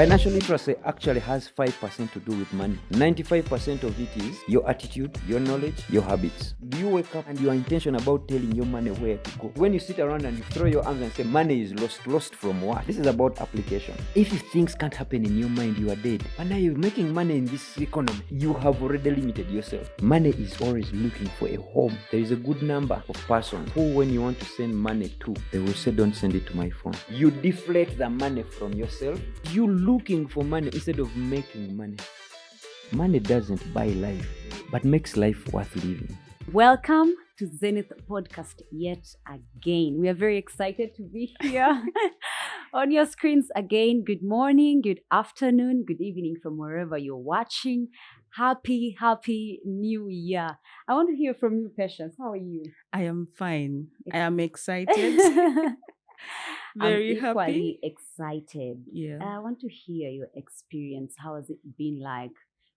Financial literacy actually has 5% to do with money. 95% of it is your attitude, your knowledge, your habits. Do you wake up and you are intentional about telling your money where to go? When you sit around and you throw your arms and say money is lost from what? This is about application. If things can't happen in your mind, you are dead. And now you're making money in this economy. You have already limited yourself. Money is always looking for a home. There is a good number of persons who, when you want to send money to, they will say, don't send it to my phone. You deflate the money from yourself. You looking for money instead of making money. Money doesn't buy life, but makes life worth living. Welcome to Zenith Podcast yet again. We are very excited to be here on your screens again. Good morning, good afternoon, good evening from wherever you're watching. Happy New Year. I want to hear from you, Patience. How are you? I am fine. I am excited. Very I'm happy. equally excited. Yeah. I want to hear your experience. How has it been like?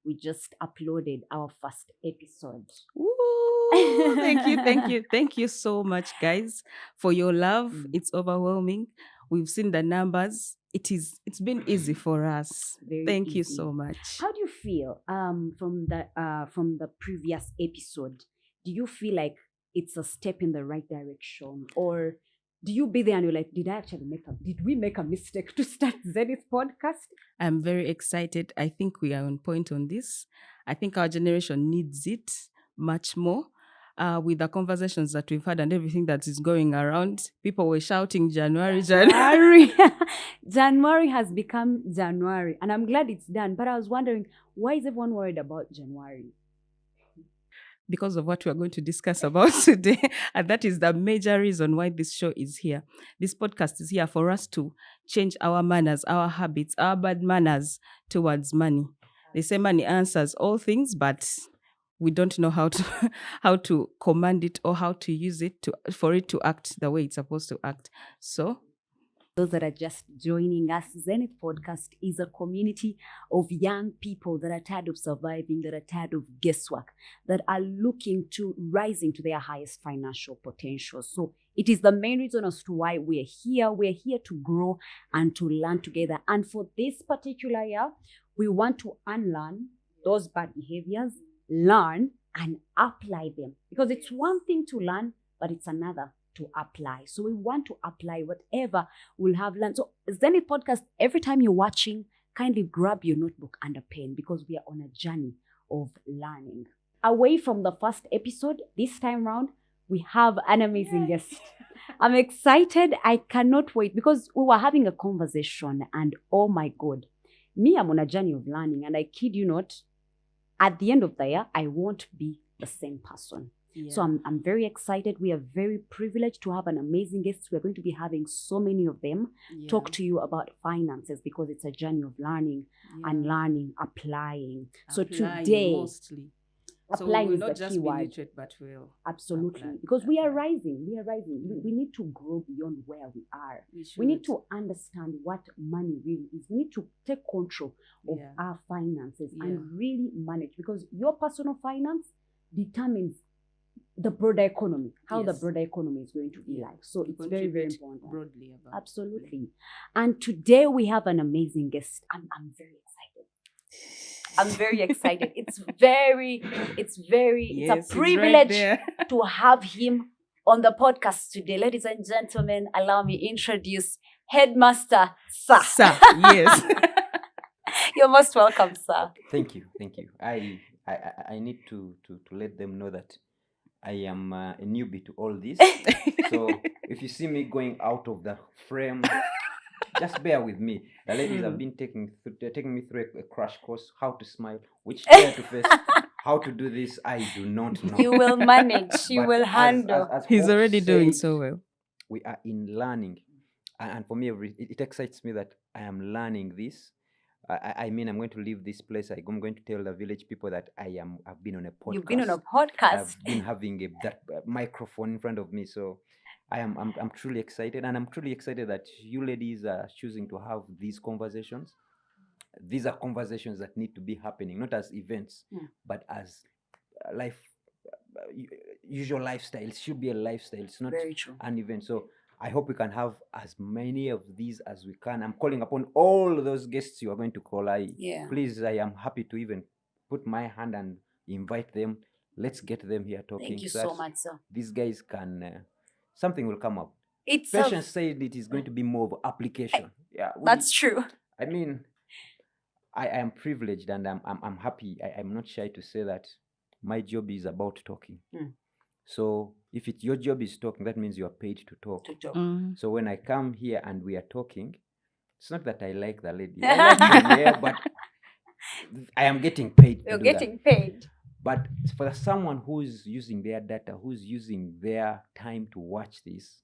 We just uploaded our first episode. Ooh, thank you so much, guys, for your love. It's overwhelming. We've seen the numbers. It's been easy for us. Thank you so much. How do you feel from the previous episode? Do you feel like it's a step in the right direction, or do you be there and you're like, did we make a mistake to start Zenith Podcast? I'm very excited. I think we are on point on this. I think our generation needs it much more. With the conversations that we've had and everything that is going around, people were shouting January. January has become January, and I'm glad it's done. But I was wondering, why is everyone worried about January? Because of what we are going to discuss about today. And that is the major reason why this show is here. This podcast is here for us to change our manners, our habits, our bad manners towards money. They say money answers all things, but we don't know how to command it or how to use it for it to act the way it's supposed to act. So, those that are just joining us, Zenith Podcast is a community of young people that are tired of surviving, that are tired of guesswork, that are looking to rising to their highest financial potential. So it is the main reason as to why we're here. We're here to grow and to learn together. And for this particular year, we want to unlearn those bad behaviors, learn and apply them. Because it's one thing to learn, but it's another to apply. So we want to apply whatever we'll have learned. So Zenith Podcast, every time you're watching, kindly grab your notebook and a pen, because we are on a journey of learning. Away from the first episode, this time round, we have an amazing guest. I'm excited. I cannot wait, because we were having a conversation and oh my God, I'm on a journey of learning, and I kid you not, at the end of the year, I won't be the same person. Yeah. So I'm very excited. We are very privileged to have an amazing guest. We're going to be having so many of them talk to you about finances, because it's a journey of learning and learning, applying. So today, mostly. Applying so is not the just key be word. literate, but we'll absolutely apply. Because we are rising. We need to grow beyond where we are. We need to understand what money really is. We need to take control of our finances and really manage, because your personal finance determines the broader economy, how the broader economy is going to be like. So it's very, very important. Broadly about. Absolutely. And today we have an amazing guest. I'm very excited. I'm very excited. It's a privilege to have him on the podcast today. Ladies and gentlemen, allow me introduce Headmaster Sir. Sir, yes. You're most welcome, sir. Thank you. I need to let them know that I am a newbie to all this. So if you see me going out of the frame, just bear with me. The ladies have been taking me through a crash course: how to smile, which hair to face, how to do this. I do not know. You will manage. You will handle. As He's Hope already doing said, so well. We are in learning, and for me, it excites me that I am learning this. I mean, I'm going to leave this place. I'm going to tell the village people that I've been on a podcast. You've been on a podcast. I've been having that microphone in front of me. So I'm truly excited. And I'm truly excited that you ladies are choosing to have these conversations. These are conversations that need to be happening, not as events, but as life, usual lifestyle. It should be a lifestyle. It's not an event. So I hope we can have as many of these as we can. I'm calling upon all those guests you are going to call. Please, I am happy to even put my hand and invite them. Let's get them here talking. Thank you so so that much, sir. These guys can, something will come up. It's Patience said it is going to be more of application. that's true. I mean, I am privileged and I'm happy. I'm not shy to say that my job is about talking. So if your job is talking, that means you are paid to talk. So when I come here and we are talking, it's not that I like the lady. I like her, yeah, but I am getting paid. You're getting paid. But for someone who's using their data, who's using their time to watch this,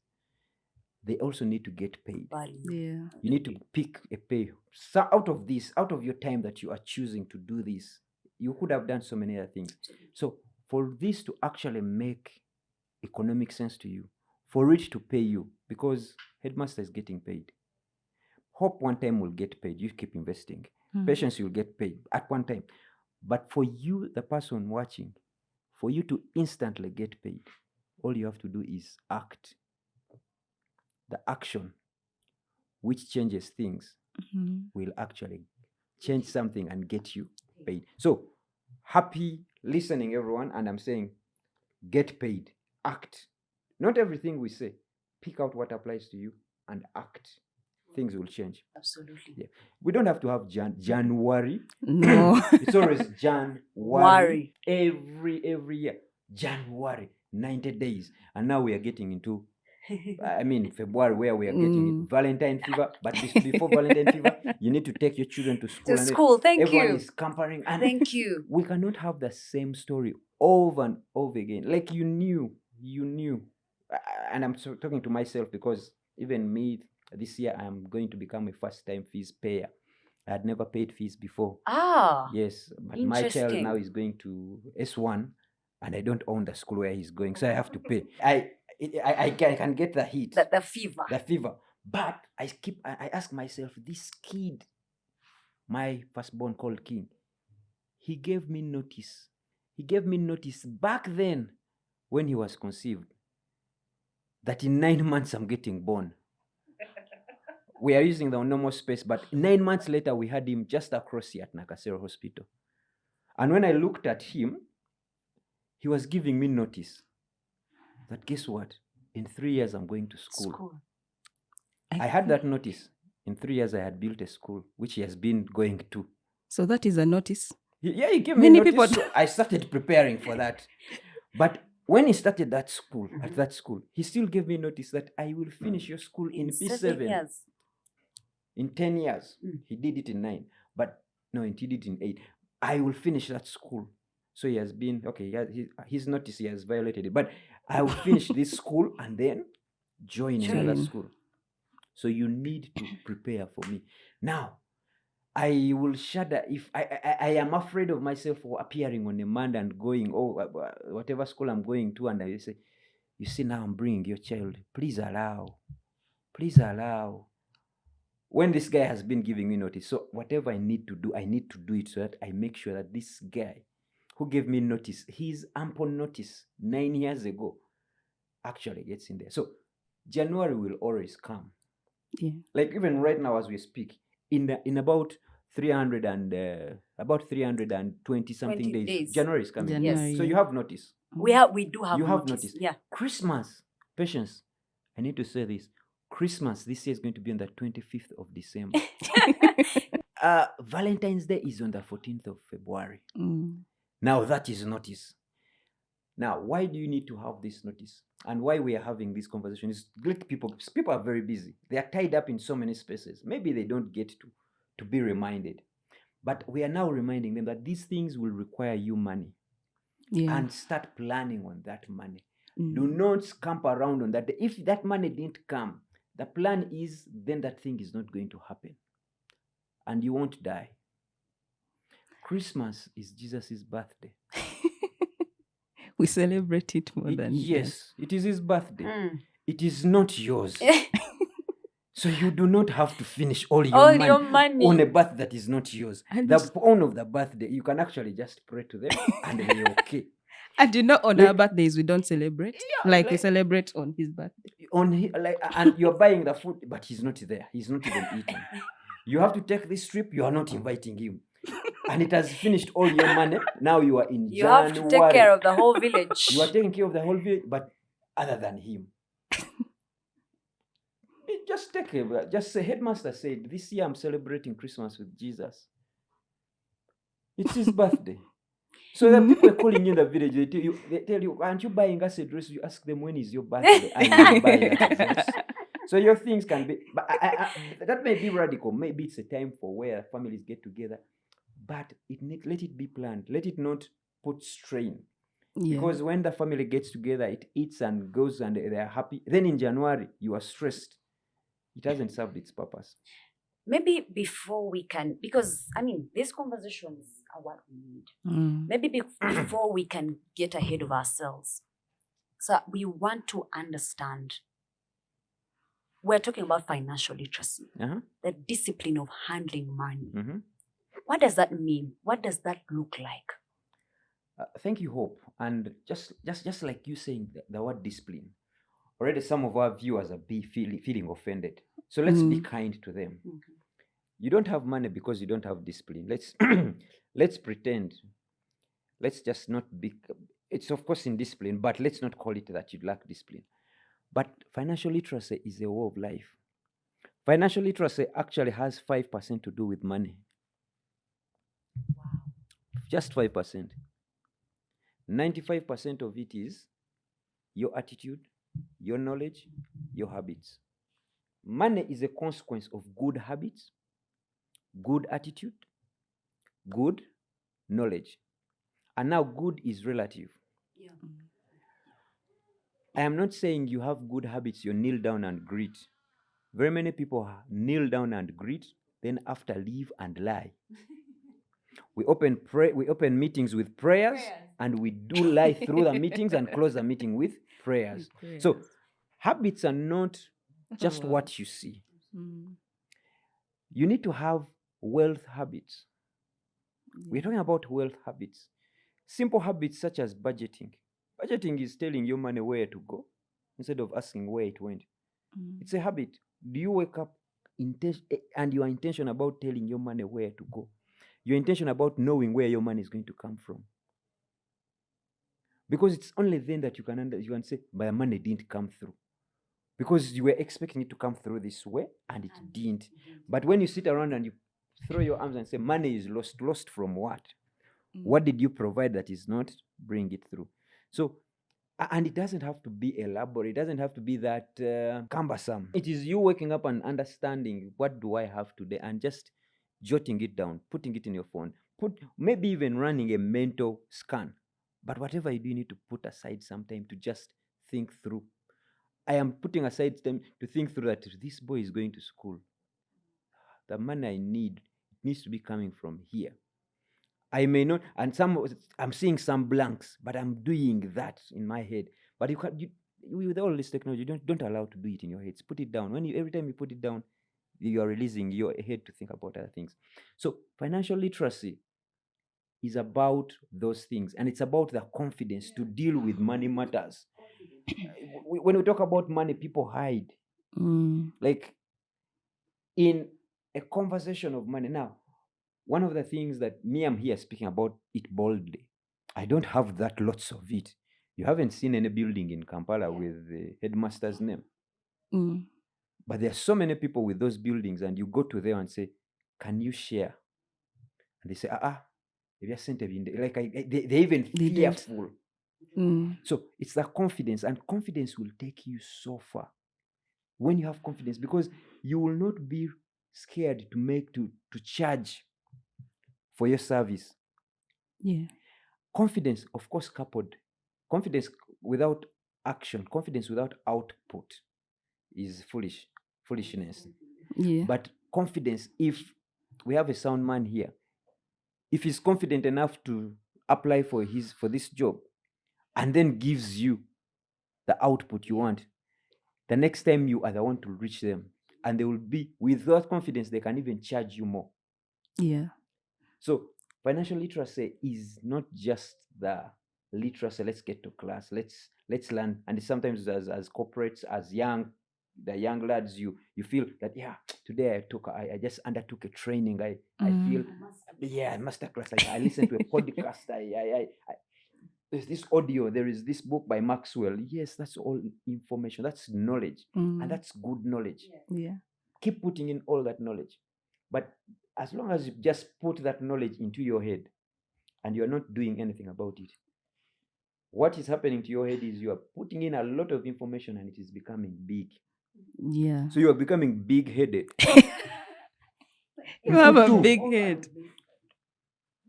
they also need to get paid. Yeah. You need to pick a pay. So out of your time that you are choosing to do this, you could have done so many other things. So for this to actually make economic sense to you, for it to pay you, because Headmaster is getting paid. Hope one time will get paid. You keep investing. Patience, you'll get paid at one time. But for you, the person watching, for you to instantly get paid, all you have to do is act. The action which changes things will actually change something and get you paid. So happy listening, everyone. And I'm saying, get paid, act. Not everything we say. Pick out what applies to you and act. Things will change. Absolutely. Yeah. We don't have to have January. No. It's always January. Every year. January, 90 days. And now we are getting into February, where we are getting it. Valentine fever. But before Valentine fever, you need to take your children to school. To school, thank you. Everyone is scampering. And thank you. We cannot have the same story over and over again. Like you knew. And I'm talking to myself because even me, this year, I'm going to become a first-time fees payer. I had never paid fees before. Yes, but my child now is going to S1, and I don't own the school where he's going, so I have to pay. I can get the heat, the fever. But I ask myself, this kid, my firstborn called King, he gave me notice. He gave me notice back then when he was conceived that in 9 months I'm getting born. We are using the normal space, but 9 months later, we had him just across here at Nakasero Hospital. And when I looked at him, he was giving me notice that, guess what? In 3 years, I'm going to school. I had that notice. In 3 years, I had built a school, which he has been going to. So that is a notice? Yeah, he gave me notice. So I started preparing for that. But when he started that school, at that school, he still gave me notice that I will finish your school in P7. Years. In 10 years. He did it in 9. But no, he did it in 8. I will finish that school. So he has been, his notice, he has violated it. But I will finish this school and then join another school. So you need to prepare for me. Now, I will shudder if I am afraid of myself for appearing on a Monday and going, whatever school I'm going to, and I say, you see, now I'm bringing your child. Please allow. When this guy has been giving me notice, so whatever I need to do it so that I make sure that this guy who gave me notice, his ample notice 9 years ago, actually gets in there. So January will always come. Yeah. Like even right now as we speak, in about 320 something days, January is coming. January. Yes. So you have notice. We do have you notice. have notice. Yeah. Christmas, Patience. I need to say this. Christmas this year is going to be on the 25th of December. Valentine's Day is on the 14th of February. Now that is notice. Now, why do you need to have this notice? And why we are having this conversation is like people are very busy. They are tied up in so many spaces. Maybe they don't get to be reminded. But we are now reminding them that these things will require you money. Yeah. And start planning on that money. Do not scamp around on that. If that money didn't come, the plan is then that thing is not going to happen. And you won't die. Christmas is Jesus' birthday. We celebrate it more than yes, it is his birthday. It is not yours. So you do not have to finish all your money on a birthday that is not yours. The owner of the birthday, you can actually just pray to them and they're okay. And on our birthdays, we don't celebrate. Like we celebrate on his birthday. and you're buying the food, but he's not there. He's not even eating. You have to take this trip. You are not inviting him, and it has finished all your money. Now you are in You have to take care of the whole village. You are taking care of the whole village, but other than him. Just say, headmaster said, this year I'm celebrating Christmas with Jesus. It's his birthday. So the people are calling you in the village, they tell you, aren't you buying us a dress? You ask them, when is your birthday? And you buy that dress. So your things can be, but that may be radical. Maybe it's a time for where families get together, but let it be planned. Let it not put strain. Yeah. Because when the family gets together, it eats and goes and they are happy. Then in January, you are stressed. It hasn't served its purpose. Maybe before we can, because these conversations are what we need. Maybe before we can get ahead of ourselves. So we want to understand. We're talking about financial literacy, the discipline of handling money. Mm-hmm. What does that mean? What does that look like? Thank you, Hope. And just like you saying the word discipline, already some of our viewers are feeling offended. So let's be kind to them. Okay. You don't have money because you don't have discipline. Let's pretend. Let's just not be. It's of course in discipline, but let's not call it that you lack discipline. But financial literacy is a way of life. Financial literacy actually has 5% to do with money. Wow. Just 5%. 95% of it is your attitude, your knowledge, your habits. Money is a consequence of good habits, good attitude, good knowledge. And now good is relative. Yeah. I am not saying you have good habits, you kneel down and greet. Very many people kneel down and greet, then after leave and lie. We open meetings with prayers. And we do lie through the meetings and close the meeting with prayers. So habits are not just what you see. You need to have wealth habits. We're talking about wealth habits. Simple habits such as budgeting. Budgeting is telling your money where to go instead of asking where it went. It's a habit. Do you wake up and your intention about telling your money where to go? Your intention about knowing where your money is going to come from. Because it's only then that you can say, my money didn't come through. Because you were expecting it to come through this way and it didn't. But when you sit around and you throw your arms and say, money is lost. Lost from what? What did you provide that is not bring it through? So, and it doesn't have to be elaborate. It doesn't have to be that cumbersome. It is you waking up and understanding, what do I have today? And just jotting it down, putting it in your phone. Maybe even running a mental scan. But whatever you do, you need to put aside some time to just think through. I am putting aside time to think through that this boy is going to school. The money I need needs to be coming from here. I may not, and I'm seeing some blanks, but I'm doing that in my head. But with all this technology, don't allow to do it in your heads. Put it down. Every time you put it down, you are releasing your head to think about other things. So financial literacy is about those things, and it's about the confidence to deal with money matters. When we talk about money, people hide. Like in a conversation of money. Now, one of the things that I'm here speaking about it boldly. I don't have that lots of it. You haven't seen any building in Kampala with the headmaster's name. But there are so many people with those buildings, and you go to them and say, can you share? And they say, if you sent like they even fearful. So it's the confidence, and confidence will take you so far. When you have confidence, because you will not be scared to charge for your service. Yeah. Confidence, of course, coupled. Confidence without action, confidence without output is foolishness. Yeah. But confidence, if we have a sound man here, if he's confident enough to apply for this job and then gives you the output you want, the next time you are the one to reach them, and they will be, with that confidence, they can even charge you more. Yeah. So financial literacy is not just the literacy. Let's get to class. Let's learn. And sometimes as corporates, as the young lads, you feel that today I just undertook a training. I feel masterclass. I listened to a podcast. There's this audio. There is this book by Maxwell. Yes, that's all information. That's knowledge, and that's good knowledge. Yeah. Keep putting in all that knowledge, but as long as you just put that knowledge into your head and you're not doing anything about it, what is happening to your head is you are putting in a lot of information and it is becoming big. Yeah. So you are becoming big-headed. You have a too. big head.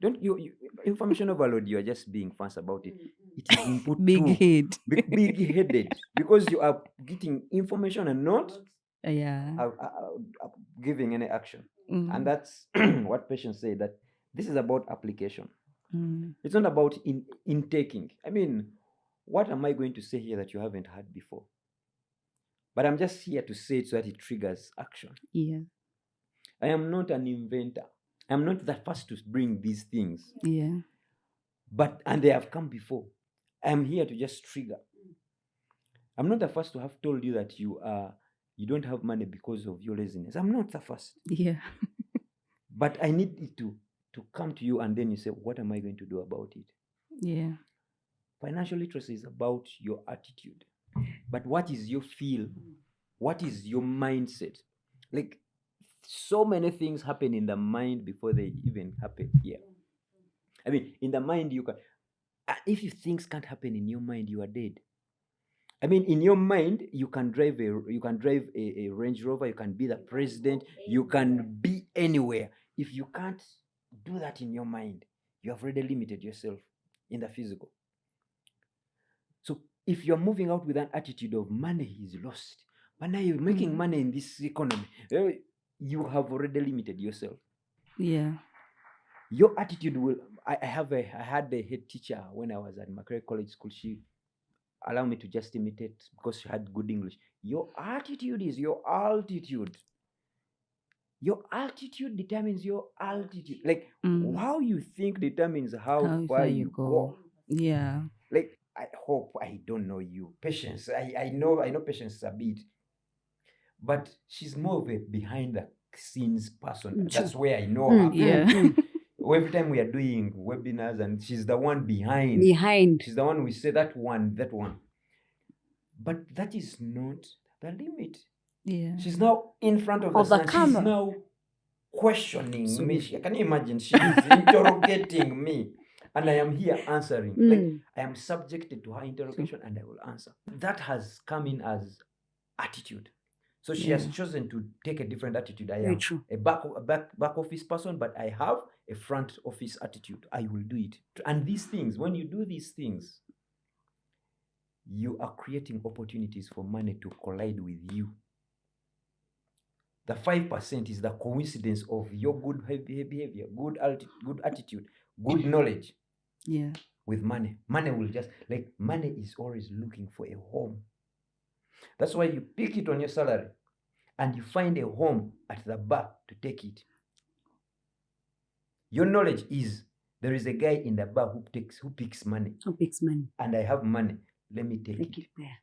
Don't you information overload, you are just being fast about it. It is input Big too. head. Big-headed because you are getting information and not Yeah. giving any action. And that's what patients say, that this is about application. It's not about intaking. I mean, what am I going to say here that you haven't heard before? But I'm just here to say it so that it triggers action. Yeah. I am not an inventor. I'm not the first to bring these things. Yeah. And they have come before. I'm here to just trigger. I'm not the first to have told you that you don't have money because of your laziness. I'm not the first. Yeah. But I need it to come to you, and then you say, what am I going to do about it? Yeah. Financial literacy is about your attitude. But what is your feel? What is your mindset? Like, so many things happen in the mind before they even happen here. I mean, in the mind, you can. If things can't happen in your mind, you are dead. I mean, in your mind, you can drive a Range Rover. You can be the president. You can be anywhere. If you can't do that in your mind, you have already limited yourself in the physical. So if you're moving out with an attitude of money is lost, but now you're making money in this economy, you have already limited yourself. Yeah. Your attitude will. I had a head teacher when I was at Macquarie College School. She allowed me to just imitate because she had good English. Your attitude is your altitude. Your altitude determines your altitude. Like how you think determines how far you go. Yeah. Like, I hope I don't know you. Patience. I know Patience a bit. But she's more of a behind the scenes person. That's where I know her. Yeah. Every time we are doing webinars and she's the one behind. She's the one we say that one. But that is not the limit. Yeah. She's now in front of the sun. She's now questioning me. Can you imagine? She is interrogating me. And I am here answering. Like, I am subjected to her interrogation and I will answer. That has come in as attitude. So she has chosen to take a different attitude. I am a back office person, but I have a front office attitude. I will do it. And these things, when you do these things, you are creating opportunities for money to collide with you. The 5% is the coincidence of your good behavior, good attitude, good knowledge. Yeah. With money. Money will just, like, money is always looking for a home. That's why you pick it on your salary and you find a home at the bar to take it. Your knowledge is, there is a guy in the bar who picks money. And I have money. Let me take it there.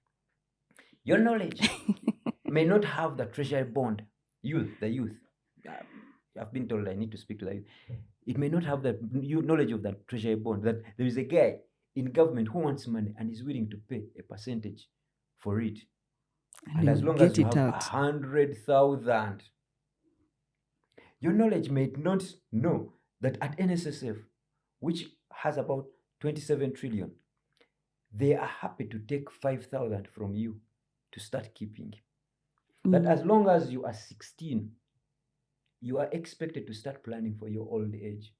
Your knowledge may not have the treasury bond. The youth. I've been told I need to speak to the youth. It may not have the knowledge of that treasury bond, that there is a guy in government who wants money and is willing to pay a percentage for it. And as long as you have 100,000, your knowledge may not know that at NSSF, which has about 27 trillion, they are happy to take 5,000 from you to start keeping. That as long as you are 16, you are expected to start planning for your old age.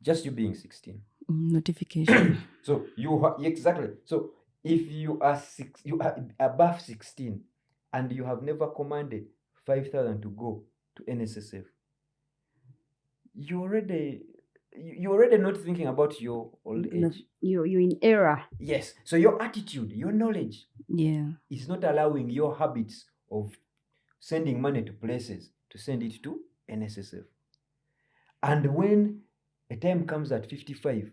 Just you being 16. Notification. So exactly. So if you are above 16 and you have never commanded 5,000 to go to NSSF, you're already not thinking about your old age. You're in error. Yes. So your attitude, your knowledge, is not allowing your habits of sending money to places to send it to NSSF. And when a time comes at 55,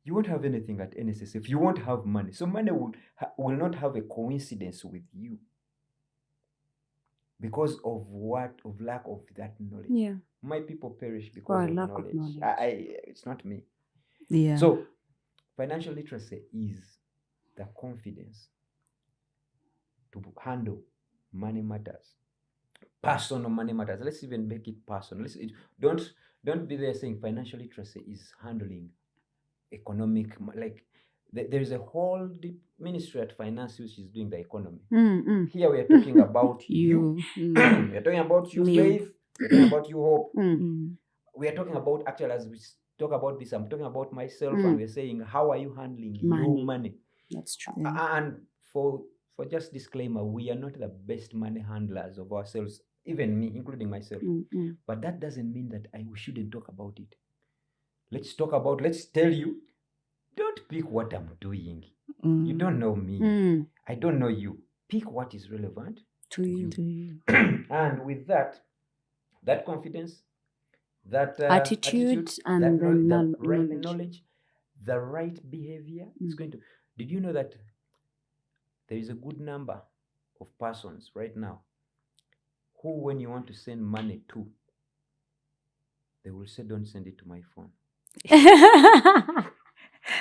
You won't have anything at NSSF. You won't have money. So money will not have a coincidence with you because of lack of that knowledge. Yeah. My people perish because For of lack of knowledge. knowledge. It's not me. Yeah. So financial literacy is the confidence to handle money matters. Personal money matters. Let's even make it personal. Don't be there saying financial literacy is handling economic, like there is a whole deep ministry at finance which is doing the economy. Here we are talking about you. We are talking about you, Me. Faith. We are talking about you, Hope. Mm. We are talking about, actually, as we talk about this, I'm talking about myself, and we're saying, how are you handling your money? That's true. And for just disclaimer, we are not the best money handlers of ourselves, even me, including myself. But that doesn't mean that we shouldn't talk about it. Let's tell you, don't pick what I'm doing. You don't know me. I don't know you. Pick what is relevant To you. To you. And with that confidence, that Attitude and that then the right knowledge. knowledge, the right behavior is going to. Did you know that there is a good number of persons right now who, when you want to send money to, they will say, don't send it to my phone.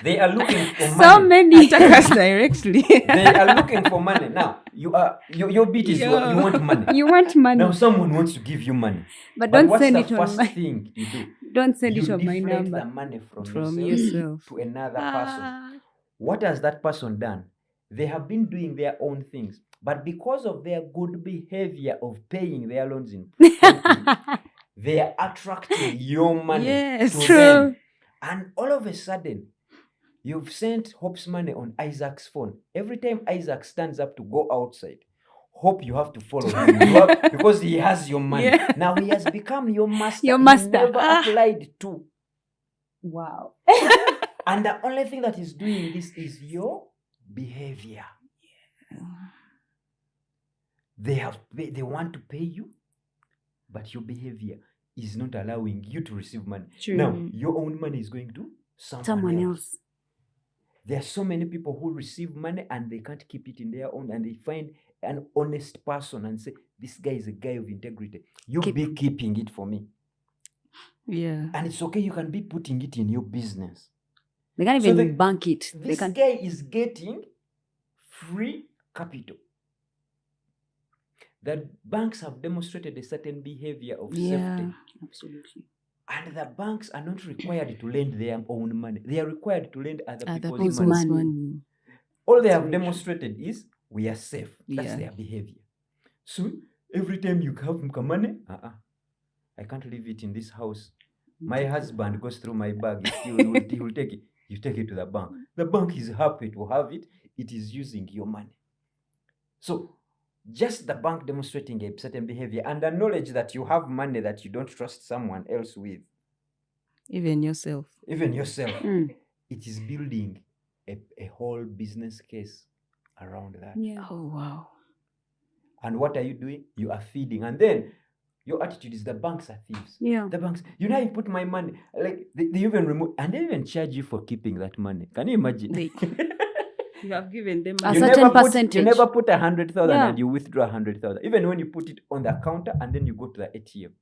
They are looking for money. So many. Attack us directly. They are looking for money. Now, your beat is you want money. You want money. Now someone wants to give you money. But don't what's send the it on first my thing you do? Don't send You it on my deflect number. the money From yourself yourself. to another person. What has that person done? They have been doing their own things, but because of their good behavior of paying their loans in promptly, they are attracting your money Yes, to true. them. And all of a sudden, you've sent Hope's money on Isaac's phone. Every time Isaac stands up to go outside, Hope, you have to follow him because he has your money. Yeah. Now he has become your master. Your master. He never applied to. Wow. And the only thing that is doing this is your behavior. They want to pay you, but your behavior is not allowing you to receive money. True. Now, your own money is going to someone else. There are so many people who receive money and they can't keep it in their own, and they find an honest person and say, this guy is a guy of integrity. You be keeping it for me. Yeah. And it's okay, you can be putting it in your business. They can't even bank it. This guy is getting free capital. That banks have demonstrated a certain behavior of safety. Absolutely. And the banks are not required to lend their own money. They are required to lend other people's people's money. money. All they have demonstrated is we are safe. That's Yeah. their behavior. So every time you have money, I can't leave it in this house. My husband goes through my bag. He will take it. You take it to the bank. The bank is happy to have it. It is using your money. So just the bank demonstrating a certain behavior and the knowledge that you have money that you don't trust someone else with. Even yourself. It is building a whole business case around that. Yeah. Oh, wow. And what are you doing? You are feeding. And then your attitude is the banks are thieves. Yeah. The banks, you put my money, like they even remove, and they even charge you for keeping that money. Can you imagine? You have given them A You certain percentage. You never put 100,000 Yeah. and you withdraw 100,000. Even when you put it on the counter and then you go to the ATM.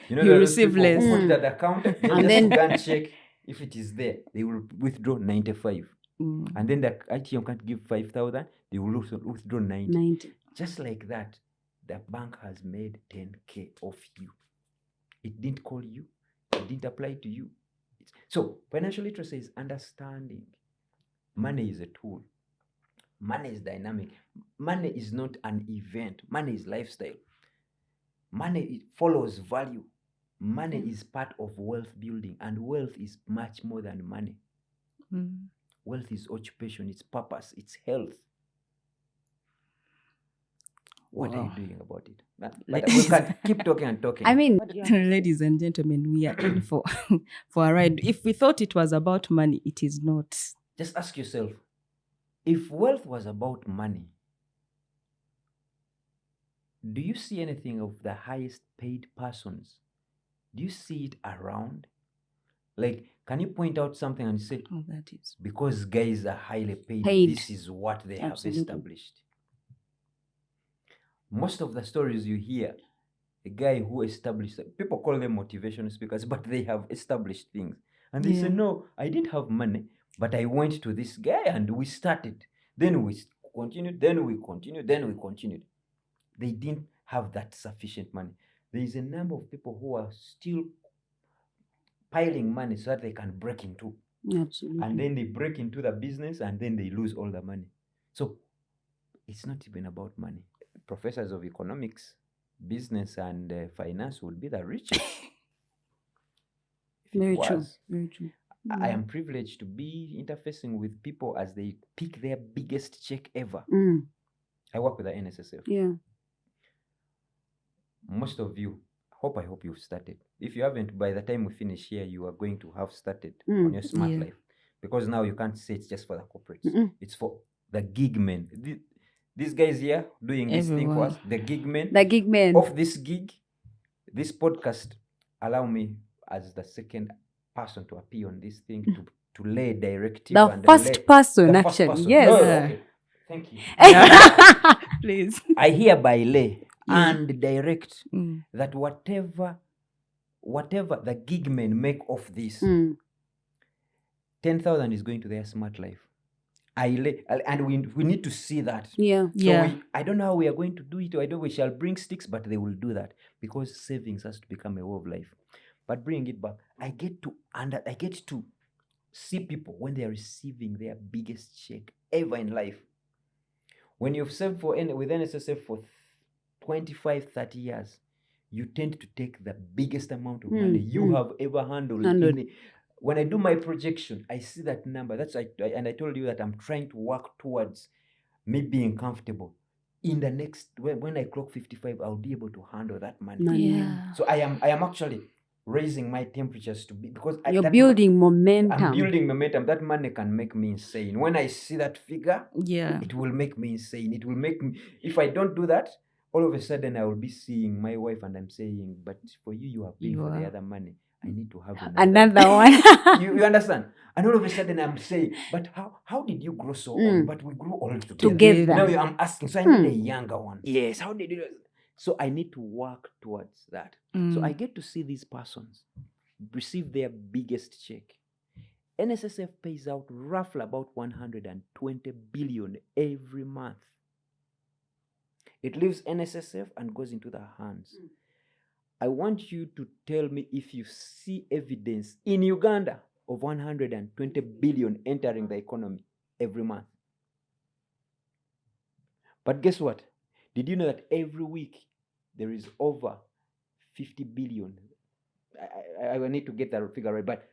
You there are those receive people less. who put it at the counter, they And just then- go and check if it is there. They will withdraw 95. And then the ATM can't give 5,000, they will withdraw 90. Just like that, the bank has made 10K off you. It didn't call you. It didn't apply to you. So financial literacy is understanding. Money is a tool. Money is dynamic. Money is not an event. Money is lifestyle. Money follows value. Money is part of wealth building, and wealth is much more than money. Wealth is occupation, it's purpose, it's health. What are you doing about it? But we can keep talking and talking. I mean, Ladies and gentlemen, we are in for a ride. If we thought it was about money, it is not. Just ask yourself, if wealth was about money, do you see anything of the highest paid persons? Do you see it around? Like, can you point out something and say, Oh, that is. because guys are highly paid, Paid. this is what they have Absolutely. established? Most of the stories you hear, a guy who established, people call them motivational speakers, but they have established things. And they say, Yeah. no, I didn't have money, but I went to this guy and we started. Then we continued, then we continued, then we continued. They didn't have that sufficient money. There is a number of people who are still piling money so that they can break into. Absolutely. And then they break into the business and then they lose all the money. So it's not even about money. Professors of economics, business, and finance will be the richest. If it Very true. was. Very true. I am privileged to be interfacing with people as they pick their biggest check ever. Mm. I work with the NSSF. Yeah. Most of you, I hope you've started. If you haven't, by the time we finish here, you are going to have started on your smart Yeah. life. Because now you can't say it's just for the corporates. Mm-mm. It's for the gig men. These guys here doing this thing for us, the gig men. The gig man. Of this gig, this podcast allow me as the second person to appear on this thing to lay directive. The and first lay, person, the first actually. person. Yes. No, Yeah. okay. Thank you. Please. I hereby lay Yeah. and direct Mm. that whatever the gig men make of this, Mm. 10,000 is going to their smart life. And we need to see that. Yeah. So Yeah. I don't know how we are going to do it. I know we shall bring sticks, but they will do that because savings has to become a way of life. But bring it back. I get to see people when they are receiving their biggest check ever in life. When you've saved with NSSF for 25, 30 years, you tend to take the biggest amount of money you have ever handled. When I do my projection, I see that number. And I told you that I'm trying to work towards me being comfortable. In the next, when I clock 55, I'll be able to handle that money. Yeah. So I am actually raising my temperatures to be, because You're building momentum. I'm building momentum. That money can make me insane. When I see that figure, Yeah. it will make me insane. It will make me, if I don't do that, all of a sudden I will be seeing my wife and I'm saying, but for you have paid for the other money. I need to have Another one. you understand? And all of a sudden I'm saying, but how did you grow so old? But we grew old Together. Now I'm asking, so I need a younger one. Yes, how did you? So I need to work towards that. So I get to see these persons receive their biggest check. NSSF pays out roughly about 120 billion every month. It leaves NSSF and goes into their hands. I want you to tell me if you see evidence in Uganda of 120 billion entering the economy every month. But guess what? Did you know that every week there is over 50 billion? I need to get that figure right, but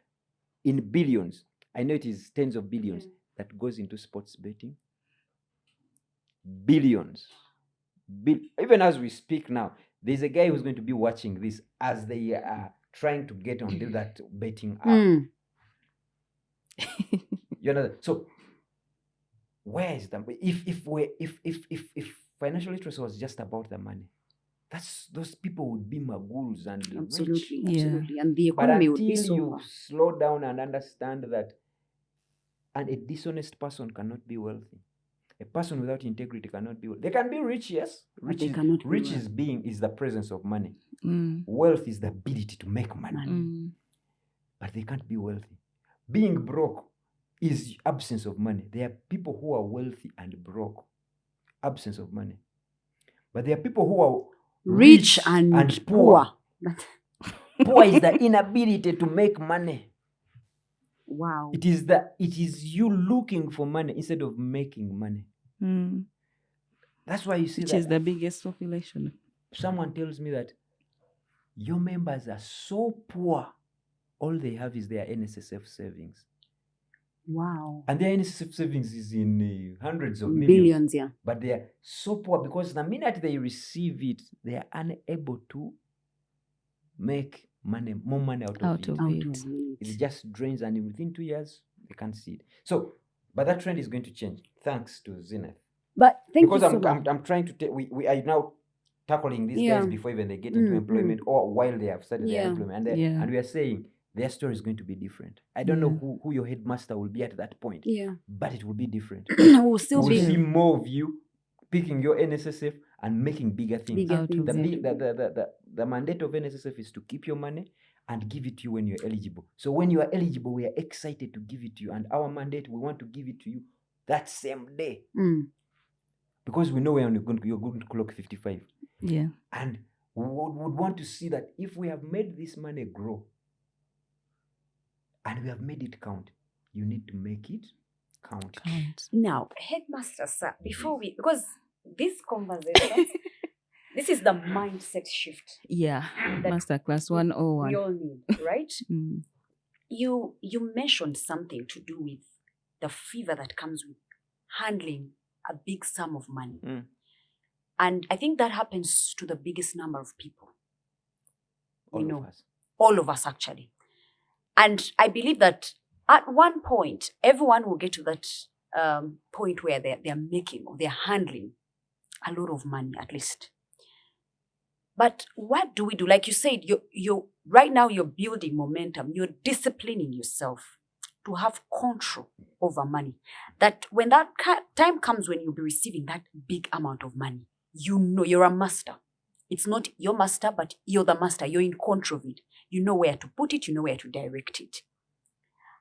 in billions, I know it is tens of billions that goes into sports betting. Billions. Even as we speak now, there's a guy who's going to be watching this as they are trying to get onto that betting app. You know, so where is the if financial literacy was just about the money, those people would be maguls and Absolutely, rich. absolutely. And the But economy until would be so you slow down and understand that, and a dishonest person cannot be wealthy. A person without integrity cannot be wealthy. They can be rich, yes. But they cannot be Rich wealthy. is the presence of money. Mm. Wealth is the ability to make money. Mm. But they can't be wealthy. Being broke is absence of money. There are people who are wealthy and broke. Absence of money. But there are people who are rich and poor. Poor is the inability to make money. Wow. It is you looking for money instead of making money. Mm. That's why you see Which that is the biggest population. someone tells me that your members are so poor, all they have is their NSSF savings. Wow. And their NSSF savings is in hundreds of Billions, yeah. But they are so poor because the minute they receive it, they are unable to make more money out of it. It just drains, and within 2 years, they can't see it. So, but that trend is going to change thanks to Zenith. But thank because you so much. I'm trying to we are now tackling these guys before even they get into employment or while they have started their employment. And we are saying their story is going to be different. I don't know Yeah. who your headmaster will be at that point, Yeah. but it will be different. We'll still We'll be see more of you picking your NSSF and making bigger things. bigger Out things. of The, Yeah. the mandate of NSSF is to keep your money and give it to you when you're eligible. So when you are eligible, we are excited to give it to you. And our mandate, we want to give it to you that same day. Mm. Because we know you're going to clock 55. Yeah. And we would want to see that if we have made this money grow and we have made it count, you need to make it count. Now, headmaster, sir, before we, because this conversation, this is the mindset shift Yeah. that Masterclass we 101. all need, right? Mm. You mentioned something to do with the fever that comes with handling a big sum of money. Mm. And I think that happens to the biggest number of people. All We of know. us. All of us, actually. And I believe that at one point, everyone will get to that point where they're making or they're handling a lot of money, at least. But what do we do? Like you said, you right now you're building momentum. You're disciplining yourself to have control over money. That when that time comes when you'll be receiving that big amount of money, you know you're a master. It's not your master, but you're the master. You're in control of it. You know where to put it. You know where to direct it.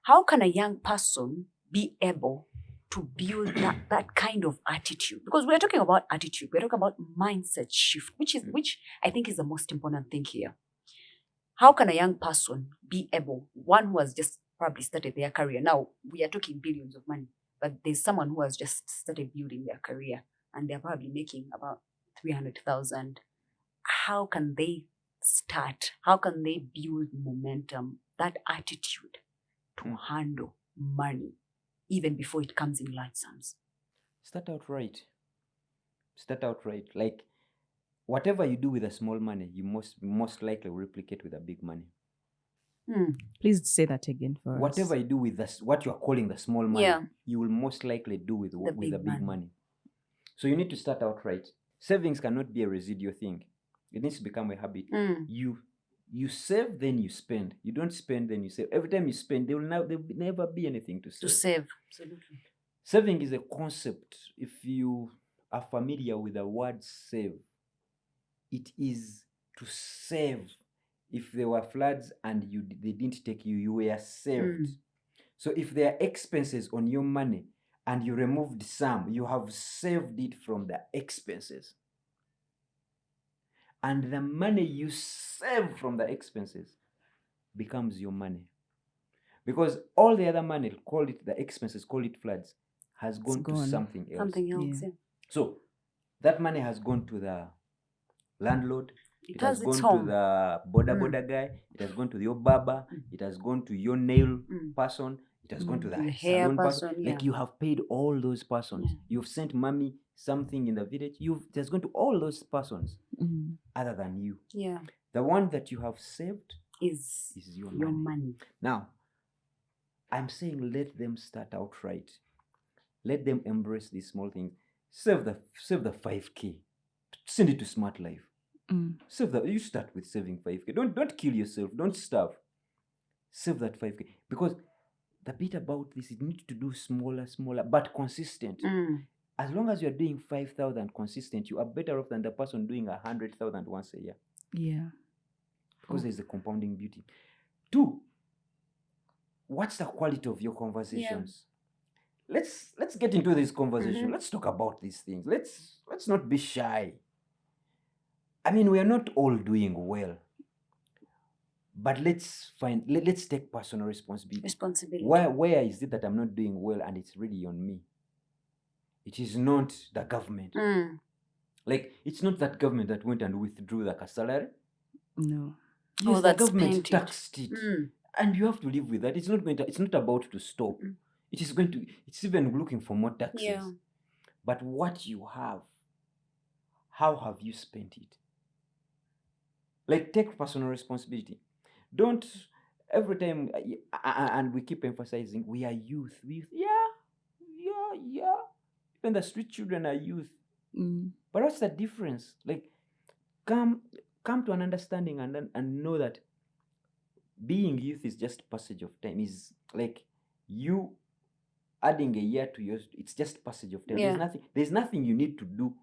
How can a young person be able to build that kind of attitude? Because we're talking about attitude. We're talking about mindset shift, which I think is the most important thing here. How can a young person be able, one who has just probably started their career, now we are talking billions of money, but there's someone who has just started building their career and they're probably making about 300,000. How can they start? How can they build momentum, that attitude to handle money even before it comes in large sums? Start out right. Like whatever you do with a small money, you most likely replicate with a big money. Please say that again for us. Whatever you do with what you are calling the small money, Yeah. you will most likely do with the big big money. So you need to start out right. Savings cannot be a residual thing. It needs to become a habit. You save, then you spend. You don't spend, then you save. Every time you spend, there will never be anything to save. To save. Absolutely. Saving is a concept. If you are familiar with the word save, it is to save. If there were floods and they didn't take you, you were saved. So if there are expenses on your money and you removed some, you have saved it from the expenses. And the money you save from the expenses becomes your money. Because all the other money, call it the expenses, call it floods, has gone to something else. Something else, yeah. So that money has gone to the landlord. It has gone home. to the border guy. It has gone to your barber. It has gone to your nail person. It has gone to the hair salon person. Yeah. Like you have paid all those persons. Yeah. You've sent mommy something in the village. It has gone to all those persons other than you. Yeah. The one that you have saved is your money. Now, I'm saying let them start out right. Let them embrace these small things. Save the 5K. Send it to Smart Life. Save that. You start with saving 5K. Don't kill yourself. Don't starve. Save that 5K. Because the bit about this, it needs to do smaller, but consistent. As long as you're doing 5,000 consistent, you are better off than the person doing 100,000 once a year. Yeah. Because there's a compounding beauty. 2, what's the quality of your conversations? Yeah. Let's get into this conversation. Let's talk about these things. Let's not be shy. I mean, we are not all doing well. But let's take personal responsibility. Where is it that I'm not doing well and it's really on me? It is not the government. Like, it's not that government that went and withdrew the salary. No. Yes, the government taxed it. And you have to live with that. It's not about to stop. It's even looking for more taxes. Yeah. But what you have, how have you spent it? Like, take personal responsibility. Don't, every time, and we keep emphasizing, we are youth. Yeah. Even the street children are youth. But what's the difference? Like, come to an understanding and know that being youth is just passage of time. Is like you adding a year to yours. It's just passage of time. Yeah. There's nothing you need to do.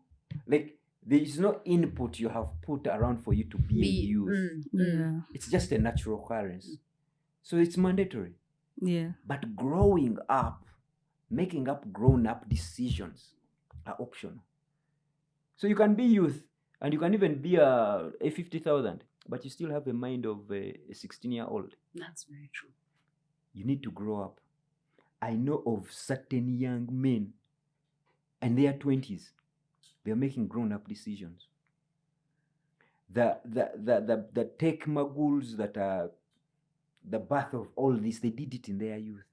Like there is no input you have put around for you to be a youth. Yeah. It's just a natural occurrence. So it's mandatory. Yeah. But growing up, making up grown-up decisions are optional. So you can be youth and you can even be a 50,000, but you still have a mind of a 16-year-old. That's very true. You need to grow up. I know of certain young men in their 20s. They're making grown-up decisions. The tech maguls that are the birth of all this, they did it in their youth.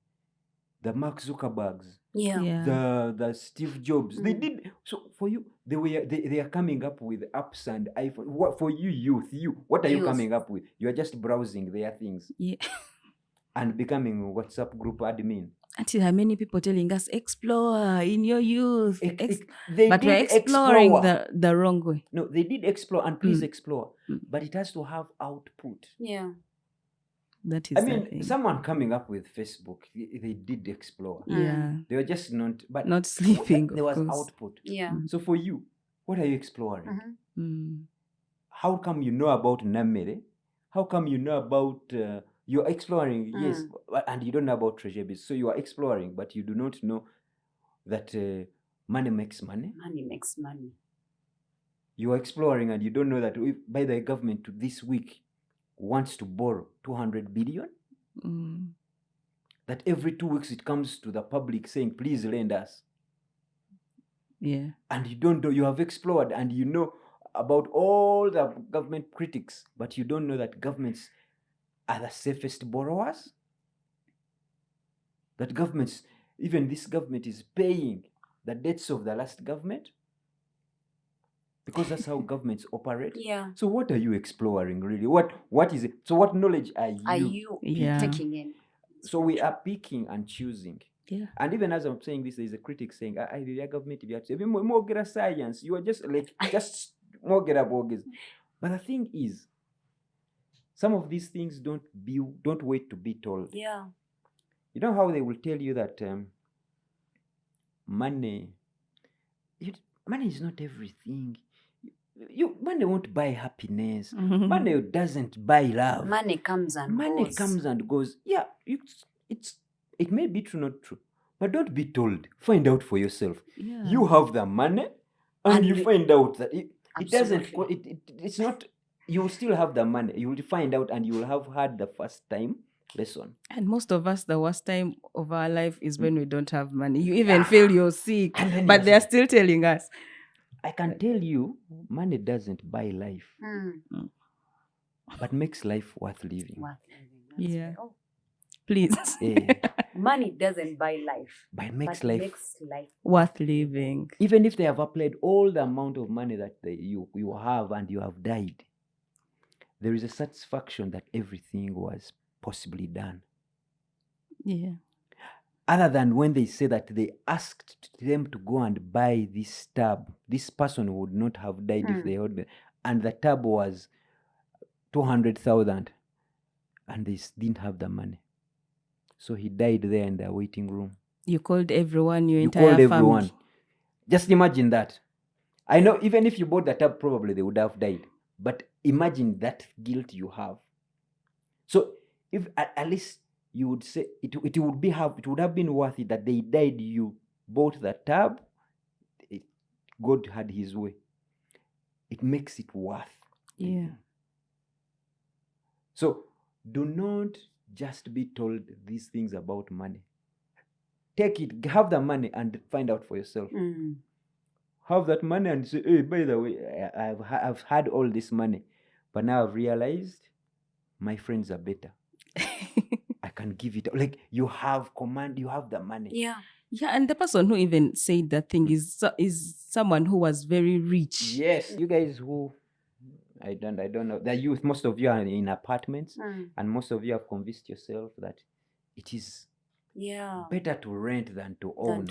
The Mark Zuckerbergs, Yeah. the Steve Jobs, they did. So for you, they are coming up with apps and iPhone. What for you, youth? What are you Youth. coming up with? You are just browsing their things Yeah. and becoming a WhatsApp group admin. Until how many people telling us explore in your youth, They but did we're exploring explore. the wrong way. No, they did explore, and please Mm. explore, but it has to have output. Yeah. That is I the mean, thing. someone coming up with Facebook, they did explore. Yeah. They were just not Not sleeping. There of was course. output. Yeah. So for you, what are you exploring? Mm. How come you know about Namere? How come you know about you're exploring? Yes, and you don't know about treasure base. So you are exploring, but you do not know that money makes money. Money makes money. You are exploring, and you don't know that by the government this week wants to borrow 200 billion. Mm. That every 2 weeks it comes to the public saying, "Please lend us." Yeah. And you don't know. You have explored, and you know about all the government critics, but you don't know that governments are the safest borrowers. That governments, even this government, is paying the debts of the last government, because that's how governments operate. Yeah. So what are you exploring really? What is it? So what knowledge are Are you you Yeah. taking in? So we are picking and choosing. Yeah. And even as I'm saying this, there is a critic saying, the government, if you have to say, more get a science, you are just like, just more get a bogus. But the thing is, some of these things don't wait to be told. Yeah. You know how they will tell you that money is not everything. Money won't buy happiness. Money doesn't buy love. Money comes and Money goes. comes and goes. Yeah, it may be true, not true, but don't be told. Find out for yourself. Yeah. You have the money, and you find out that it doesn't. Absolutely. It's not. You will still have the money. You will find out, and you will have had the first time lesson. And most of us, the worst time of our life is when we don't have money. You even feel you're sick, And then but you're they're sick. still telling us. I can tell you, money doesn't buy life, but makes life worth living. Worth living. That's Yeah. right. Oh, Please. money doesn't buy life, But it makes but life. makes life Worth living. Even if they have applied all the amount of money that you have and you have died, there is a satisfaction that everything was possibly done. Yeah. Other than when they say that they asked them to go and buy this tab, this person would not have died if they had, and the tab was 200,000, and they didn't have the money, so he died there in the waiting room. You called everyone, your You entire called everyone. family. Just imagine that. I know even if you bought the tab, probably they would have died. But imagine that guilt you have. So if at least you would say it would have been worth it that they died. You bought the tab. God had His way. It makes it worth. Yeah. So do not just be told these things about money. Take it, have the money, and find out for yourself. Have that money and say, "Hey, by the way, I've had all this money, but now I've realized my friends are better. I can give it." Like you have command, you have the money. Yeah. Yeah, and the person who even said that thing is someone who was very rich. Yes, you guys who I don't know. The youth, most of you are in apartments, and most of you have convinced yourself that it is better to rent than to own.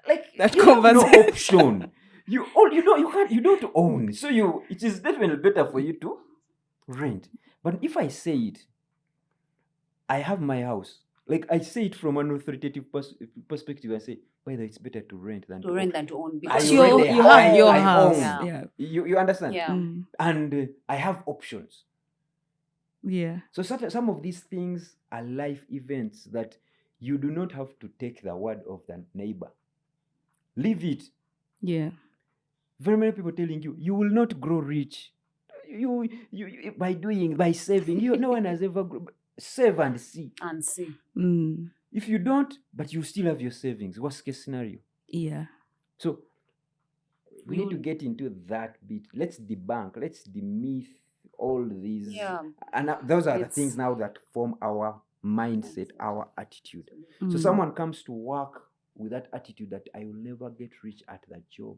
Like That you have no conversation. option. You don't own. So it is definitely better for you to rent. But if I say it, I have my house. Like I say it from an authoritative perspective. I say, by the way, it's better to rent than To rent than to own, I because You already you have your I house. own. Yeah. You understand? Yeah. Mm. And I have options. Yeah. So some of these things are life events that you do not have to take the word of the neighbor. Leave it. Yeah. Very many people telling you, you will not grow rich. You by saving. No one has ever save and see. And see. Mm. If you don't, but you still have your savings. Worst case scenario. Yeah. So we need to get into that bit. Let's debunk. Let's demyth all these. Yeah. And those are the It's- things now that form our mindset, our attitude. So Mm. someone comes to work with that attitude that I will never get rich at that job.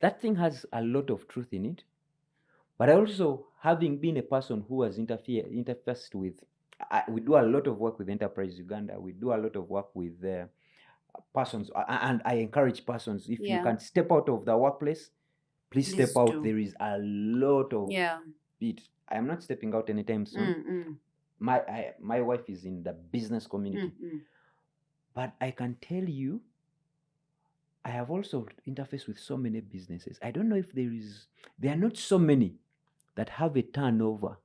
That thing has a lot of truth in it. But also, having been a person who has interfaced with, we do a lot of work with Enterprise Uganda. We do a lot of work with persons, and I encourage persons, if you Yeah. can step out of the workplace, please step out. do. There is a lot of Yeah. it. I am not stepping out anytime soon. My wife is in the business community, but I can tell you, I have also interfaced with so many businesses. I don't know if there are not so many that have a turnover.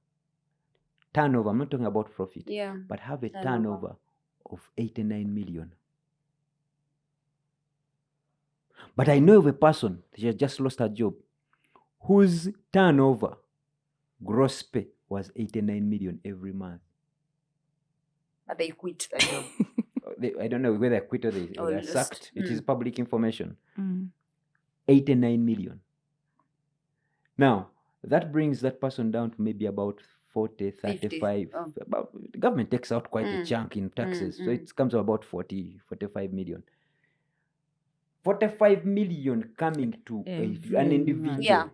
I'm not talking about profit, Yeah. but have a Turnover. turnover of 89 million. But I know of a person, she has just lost her job, whose turnover, gross pay, was 89 million every month. But they quit the job. I don't know whether they quit or they Or were lost. sacked. It is public information. Mm. 89 million. Now, that brings that person down to maybe about 40, 35. About, the government takes out quite a chunk in taxes. So it comes to about 40, 45 million. 45 million coming to an individual. Yeah.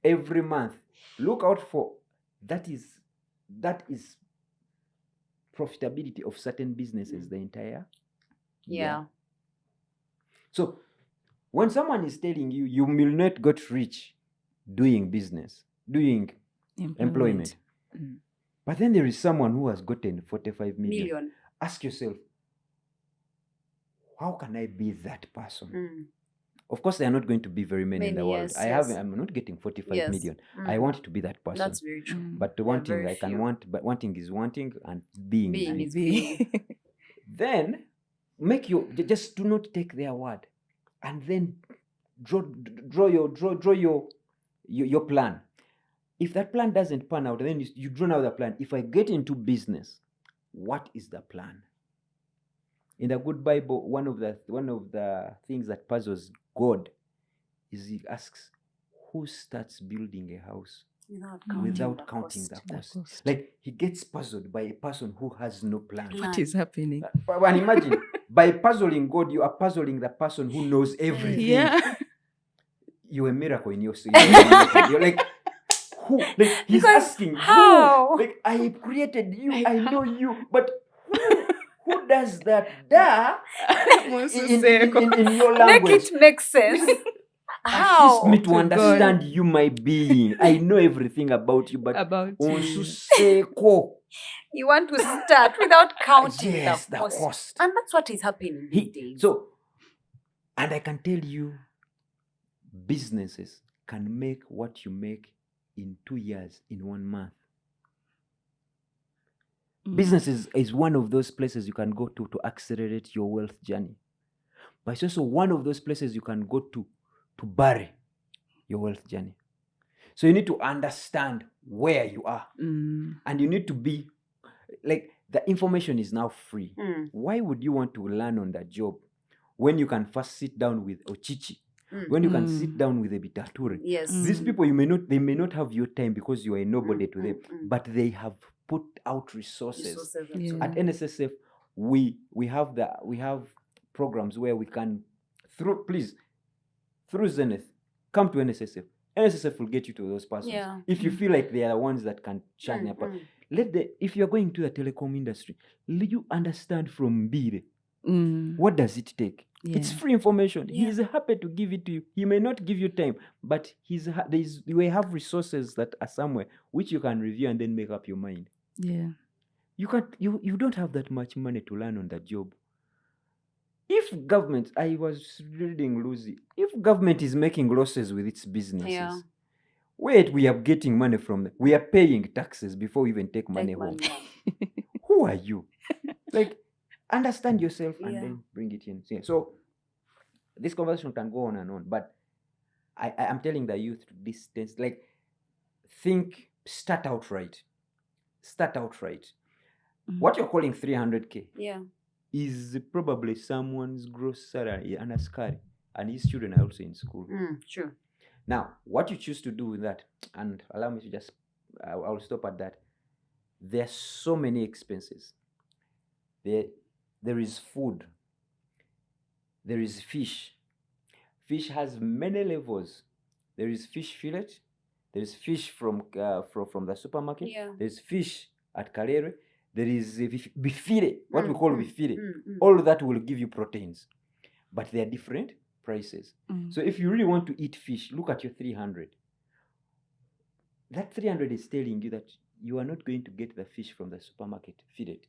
Every month. Look out for that is profitability of certain businesses the entire Yeah. year. So when someone is telling you you will not get rich doing business, doing employment, but then there is someone who has gotten 45 million. Ask yourself, how can I be that person? Of course, there are not going to be very many in the world. Yes, I'm not getting 45 Yes. million. I want to be that person. That's very true. But wanting, very I can few. want, but wanting is wanting, and being Being is is Then just do not take their word, and then draw your plan. If that plan doesn't pan out, then you draw another plan. If I get into business, what is the plan? In the good Bible, one of the things that puzzles God is he asks, who starts building a house without counting the cost? Like, he gets puzzled by a person who has no plan. What is happening? And imagine, by puzzling God, you are puzzling the person who knows everything. Yeah. You're a miracle in your You're like, who? Like, he's asking, how? who? Like, I created you, I know you, but who does that? In your language. Make it make sense. How? Assist me to To understand you, my being. I know everything about you, but About you. onsuseko. You want to start without counting Yes, the the cost. cost. And that's what is happening these days. So, and I can tell you, businesses can make what you make in 2 years, in 1 month. Businesses is one of those places you can go to accelerate your wealth journey. But it's also one of those places you can go to bury your wealth journey. So you need to understand where you are. And you need to be, like, the information is now free. Why would you want to learn on the job when you can first sit down with Ochichi? When you can sit down with a Bitature? Yes. These people, they may not have your time because you are a nobody to them, but they have put out resources. At NSSF, we have programs where we can, through Zenith, come to NSSF. NSSF will get you to those persons. Yeah. If you feel like they are the ones that can charge their part. If you're going to the telecom industry, let you understand from Bire. What does it take? It's Yeah. free information. Yeah. He's happy to give it to you. He may not give you time, but you will have resources that are somewhere which you can review and then make up your mind. Yeah. You don't have that much money to learn on the job. If government, I was reading Lucy, if government is making losses with its businesses, Yeah. wait, we are getting money from them. We are paying taxes before we even take money Take home. money. Who are you? Like, understand yourself and Yeah. then bring it in. So this conversation can go on and on, but I am telling the youth to distance, like, start out right. Start out right. What you're calling 300K Yeah. is probably someone's gross salary and a scary, and his children are also in school. True. Now, what you choose to do with that, and allow me to just, I'll stop at that. There are so many expenses. There is food. There is fish. Fish has many levels. There is fish fillet. There is fish from the supermarket. Yeah. There is fish at Kalere. There is bifile, what we call bifile. Mm. All that will give you proteins, but they are different prices. Mm. So if you really want to eat fish, look at your 300. That 300 is telling you that you are not going to get the fish from the supermarket filleted.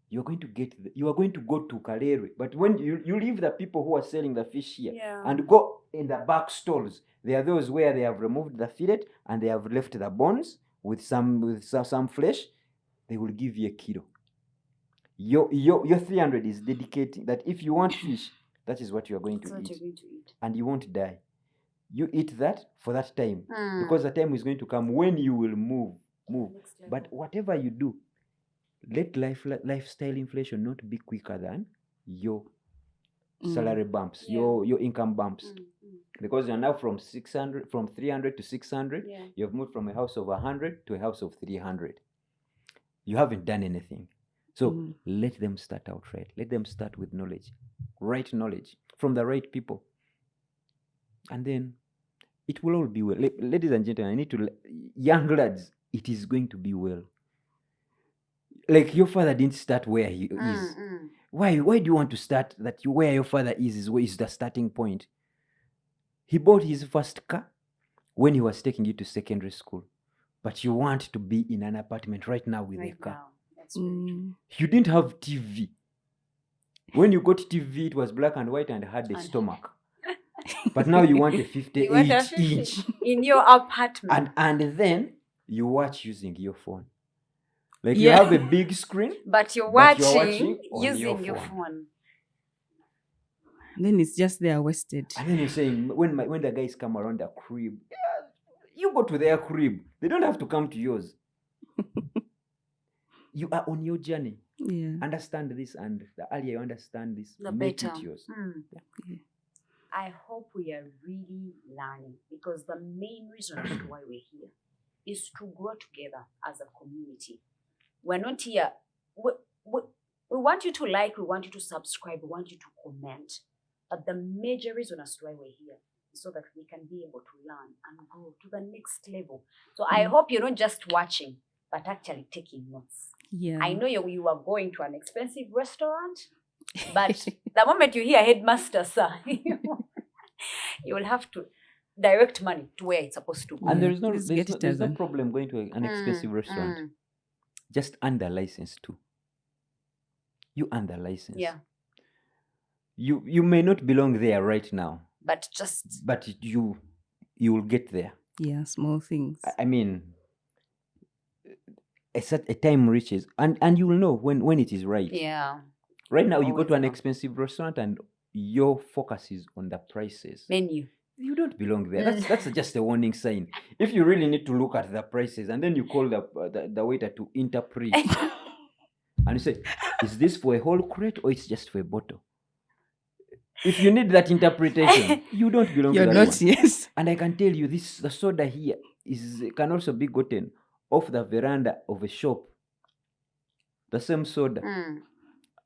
You are going to go to Kalere, but when you leave the people who are selling the fish here and go in the back stalls, there are those where they have removed the fillet and they have left the bones with some flesh. They will give you a kilo. Your 300 is dedicating that if you want fish, that is what you are going to eat, and you won't die. You eat that for that time, because the time is going to come when you will move. But whatever you do, let lifestyle inflation not be quicker than your salary bumps, your income bumps. Because you're now from 300 to 600, you have moved from a house of 100 to a house of 300. You haven't done anything. So let them start out right. Let them start with knowledge, right knowledge from the right people. And then it will all be well. Ladies and gentlemen, young lads, it is going to be well. Like, your father didn't start where he is. Why do you want to start where your father is the starting point? He bought his first car when he was taking you to secondary school, but you want to be in an apartment right now with a car. That's very true. You didn't have TV. When you got TV, it was black and white and had a stomach. But now you want a 58-inch in your apartment. and then you watch using your phone. Like, you have a big screen, but you're but watching on using your phone. Then it's just there wasted. And then you're saying, when the guys come around the crib, you go to their crib. They don't have to come to yours. You are on your journey. Yeah. Understand this, and the earlier you understand this, the make better. it yours. Yeah. I hope we are really learning, because the main reason as to why we're here is to grow together as a community. We're not here. We want you to like, we want you to subscribe, we want you to comment. But the major reason as to why we're here is so that we can be able to learn and grow to the next level. So I hope you're not just watching, but actually taking notes. Yeah. I know you are going to an expensive restaurant, but the moment you hear headmaster, sir, you will have to direct money to where it's supposed to go. And there's There's no problem going to an expensive restaurant. Just earn the license too. You earn the license. Yeah. You may not belong there right now, but you will get there. Yeah, small things. I mean, a time reaches, and you will know when it is right. Yeah. Right now, you go to an know. expensive restaurant and your focus is on the prices. Menu. You don't belong there. That's just a warning sign. If you really need to look at the prices, and then you call the waiter to interpret, and you say, "Is this for a whole crate or it's just for a bottle?" If you need that interpretation, you don't belong You're to that not, one. yes. And I can tell you, the soda here can also be gotten off the veranda of a shop. The same soda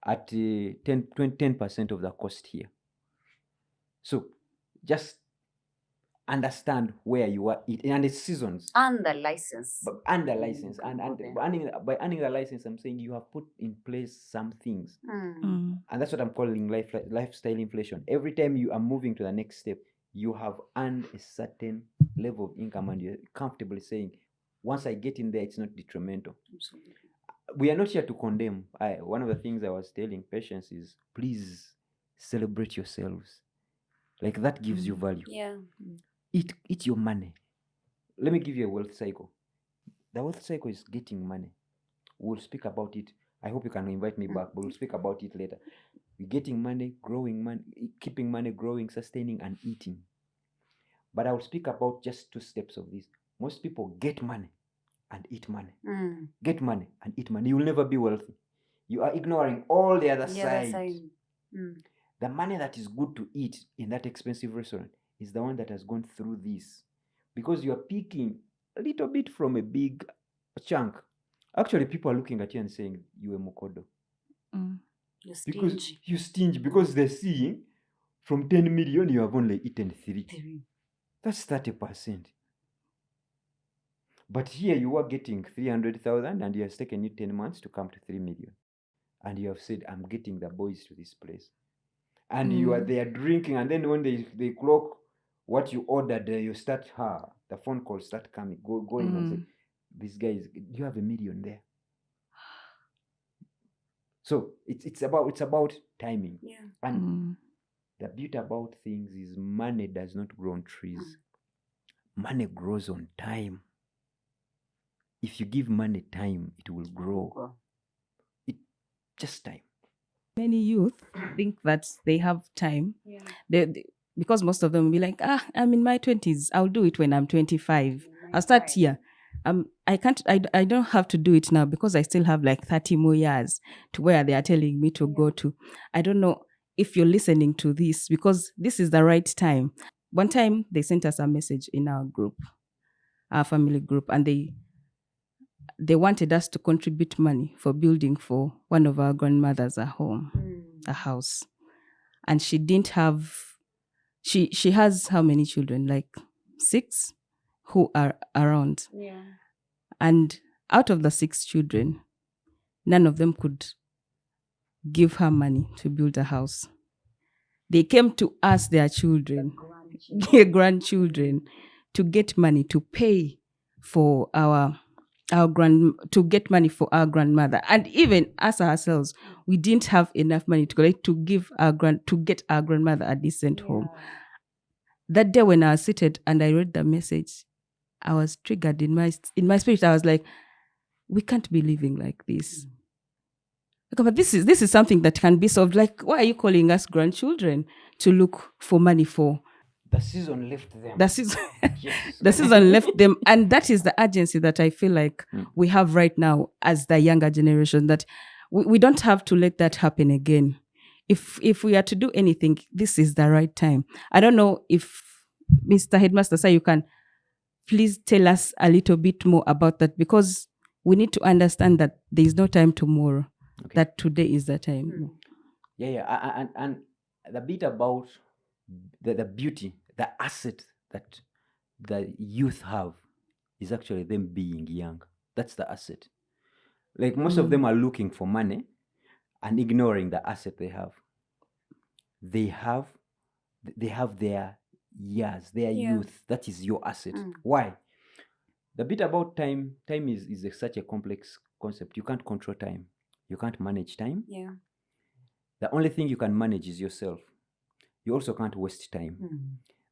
at 10% of the cost here. So just understand where you are, and it's seasons. And the license. But under license, can and go there. by earning the license, I'm saying you have put in place some things, Mm. and that's what I'm calling lifestyle inflation. Every time you are moving to the next step, you have earned a certain level of income, and you're comfortably saying, once I get in there, it's not detrimental. Absolutely. We are not here to condemn. One of the things I was telling patients is, please celebrate yourselves. Like, that gives you value. Yeah. Eat your money. Let me give you a wealth cycle. The wealth cycle is getting money. We'll speak about it. I hope you can invite me back, but we'll speak about it later. We're getting money, growing money, keeping money, growing, sustaining, and eating. But I will speak about just 2 steps of this. Most people get money and eat money. Get money and eat money. You will never be wealthy. You are ignoring all the other side. The money that is good to eat in that expensive restaurant is the one that has gone through this, because you are picking a little bit from a big chunk. Actually, people are looking at you and saying, you are Mukodo. You're Because stingy. you stingy, because they're seeing from 10 million, you have only eaten 3. That's 30%. But here you are getting 300,000, and it has taken you 10 months to come to 3 million. And you have said, I'm getting the boys to this place. And you are there drinking, and then when they clock what you ordered, you start the phone calls start coming, going and say, these guys, you have 1 million there. So it's about timing. Yeah. And the beauty about things is money does not grow on trees. Money grows on time. If you give money time, it will grow. It just time. Many youth think that they have time. Because most of them will be like, I'm in my 20s. I'll do it when I'm 25. I'll start here. I don't have to do it now because I still have like 30 more years to where they are telling me to go to. I don't know if you're listening to this, because this is the right time. One time they sent us a message in our group, our family group, and they wanted us to contribute money for building for one of our grandmothers a home, a house. And she didn't have, she has how many children? Like 6 who are around. Yeah. And out of the 6 children, none of them could give her money to build a house. They came to us, their children, their grandchildren, to get money to pay for to get money for our grandmother. And even us ourselves, we didn't have enough money to collect to get our grandmother a decent home. That day when I was seated and I read the message, I was triggered in my spirit. I was like, we can't be living like this. But this is something that can be solved. Like, why are you calling us grandchildren to look for money for? The season left them. Yes. The season left them. And that is the urgency that I feel like we have right now as the younger generation, that we don't have to let that happen again. If we are to do anything, this is the right time. I don't know if Mr. Headmaster, sir, you can please tell us a little bit more about that, because we need to understand that there is no time tomorrow. Okay. That today is the time. Yeah. And the bit about the beauty, the asset that the youth have is actually them being young. That's the asset. Like, most of them are looking for money and ignoring the asset they have. They have their years, their youth. That is your asset. Why? The bit about time is such a complex concept. You can't control time. You can't manage time. Yeah. The only thing you can manage is yourself. You also can't waste time.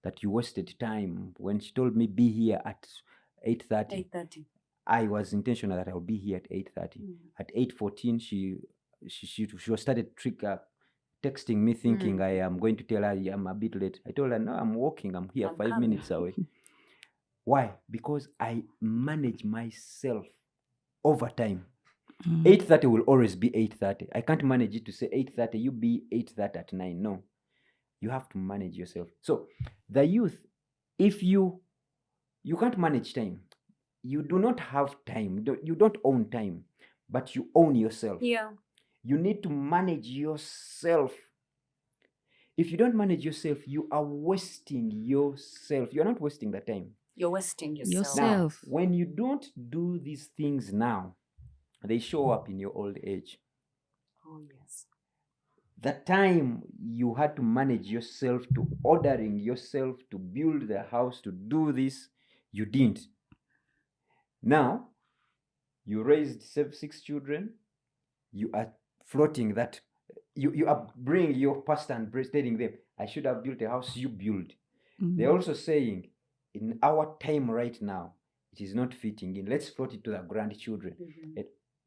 That you wasted time. When she told me be here at 8:30, I was intentional that I would be here at 8:30. At 8:14, she started texting me, thinking I am going to tell her I'm a bit late. I told her, no, I'm walking. I'm here 5 minutes away. Why? Because I manage myself over time. 8:30 will always be 8:30. I can't manage it to say 8:30, you be 8:30 at 9. No. You have to manage yourself. So the youth, if you can't manage time, you do not have time. You don't own time, but you own yourself. Yeah. You need to manage yourself. If you don't manage yourself, you are wasting yourself. You're not wasting the time. You're wasting yourself. Now, Yourself. when you don't do these things now, they show up in your old age. Oh, yes. The time you had to manage yourself, to ordering yourself, to build the house, to do this, you didn't. Now, you raised 6 children, you are floating that, you are bringing your pastor and telling them, I should have built a house, you build. They're also saying, in our time right now, it is not fitting in. Let's float it to the grandchildren.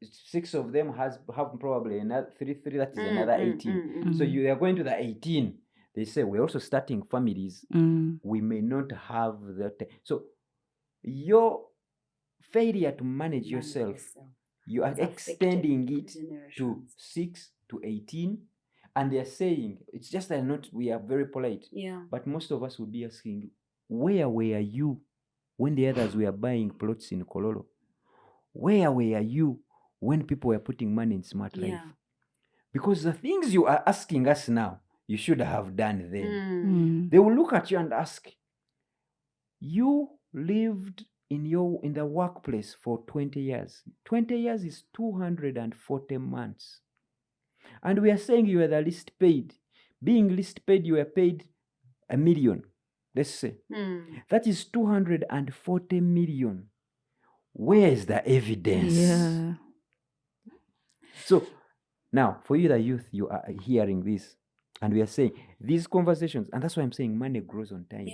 6 of them have probably another 3, that is another 18. So you are going to the 18. They say, we're also starting families. We may not have that. So your failure to manage yourself, you are extending it to 6 to 18. And they're saying, it's just that we are very polite. Yeah. But most of us would be asking, where were you when the others were buying plots in Kololo? Where were you when people were putting money in Smart Life? Because the things you are asking us now, you should have done then. They will look at you and ask, you lived in the workplace for 20 years. 20 years is 240 months. And we are saying you are the least paid. Being least paid, you were paid $1 million. Let's say. That is 240 million. Where is the evidence? Yeah. So now, for you, the youth, you are hearing this, and we are saying these conversations, and that's why I'm saying money grows on time.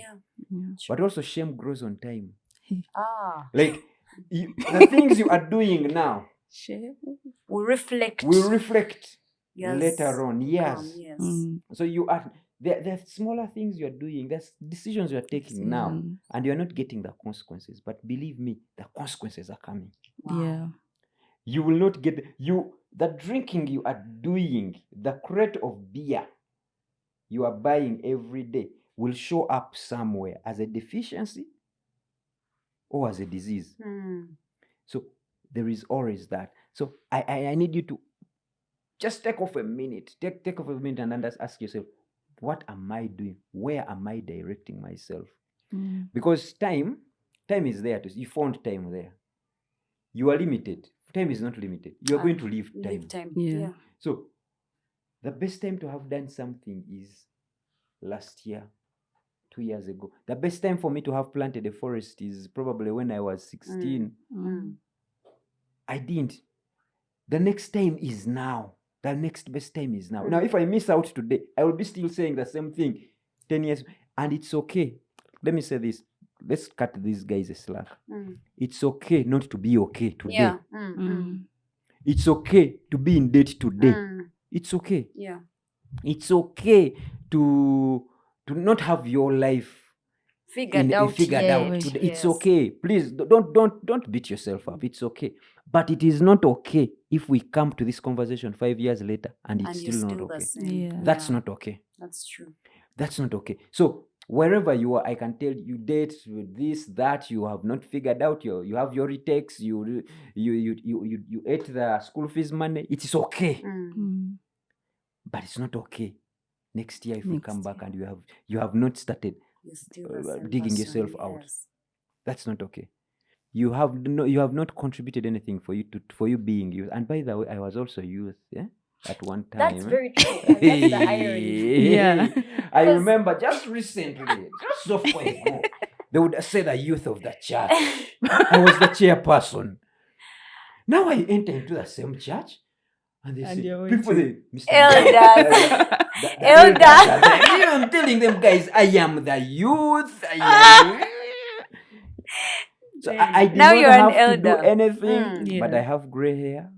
But also shame grows on time. Like the things you are doing now will reflect later on. Yes. So you are there are smaller things you're doing, there's decisions you're taking now, and you're not getting the consequences. But believe me, the consequences are coming. Yeah. You will not get the drinking you are doing, the crate of beer you are buying every day will show up somewhere as a deficiency or as a disease. So there is always that. So I need you to just take off a minute. Take off a minute and then ask yourself, what am I doing? Where am I directing myself? Because time is there. You found time there. You are limited. Time is not limited. You are going to live time. Yeah. So the best time to have done something is last year, 2 years ago. The best time for me to have planted a forest is probably when I was 16. I didn't. The next time is now. The next best time is now. Now, if I miss out today, I will be still saying the same thing 10 years. And it's okay. Let me say this. Let's cut these guys a slack. It's okay not to be okay today. Yeah. It's okay to be in debt today. It's okay. Yeah. It's okay to not have your life figured out today. Yes. It's okay. Please don't beat yourself up. It's okay. But it is not okay if we come to this conversation 5 years later and it's still not okay. That's not okay. That's true. That's not okay. So wherever you are, I can tell you date with this, that you have not figured out. You have your retakes. You ate the school fees money. It is okay. But it's not okay next year if we come back and you have not started digging yourself out. That's not okay. You have not contributed anything for you being youth. And by the way, I was also youth, at one time. That's very true. That's the irony. Yeah. I remember just recently, just so far ago, they would say the youth of the church. I was the chairperson. Now I enter into the same church. And they say, people, Mr. Elders. I'm telling them, guys, I am the youth. So I did Now not you're have an to do elder. anything, but I have gray hair.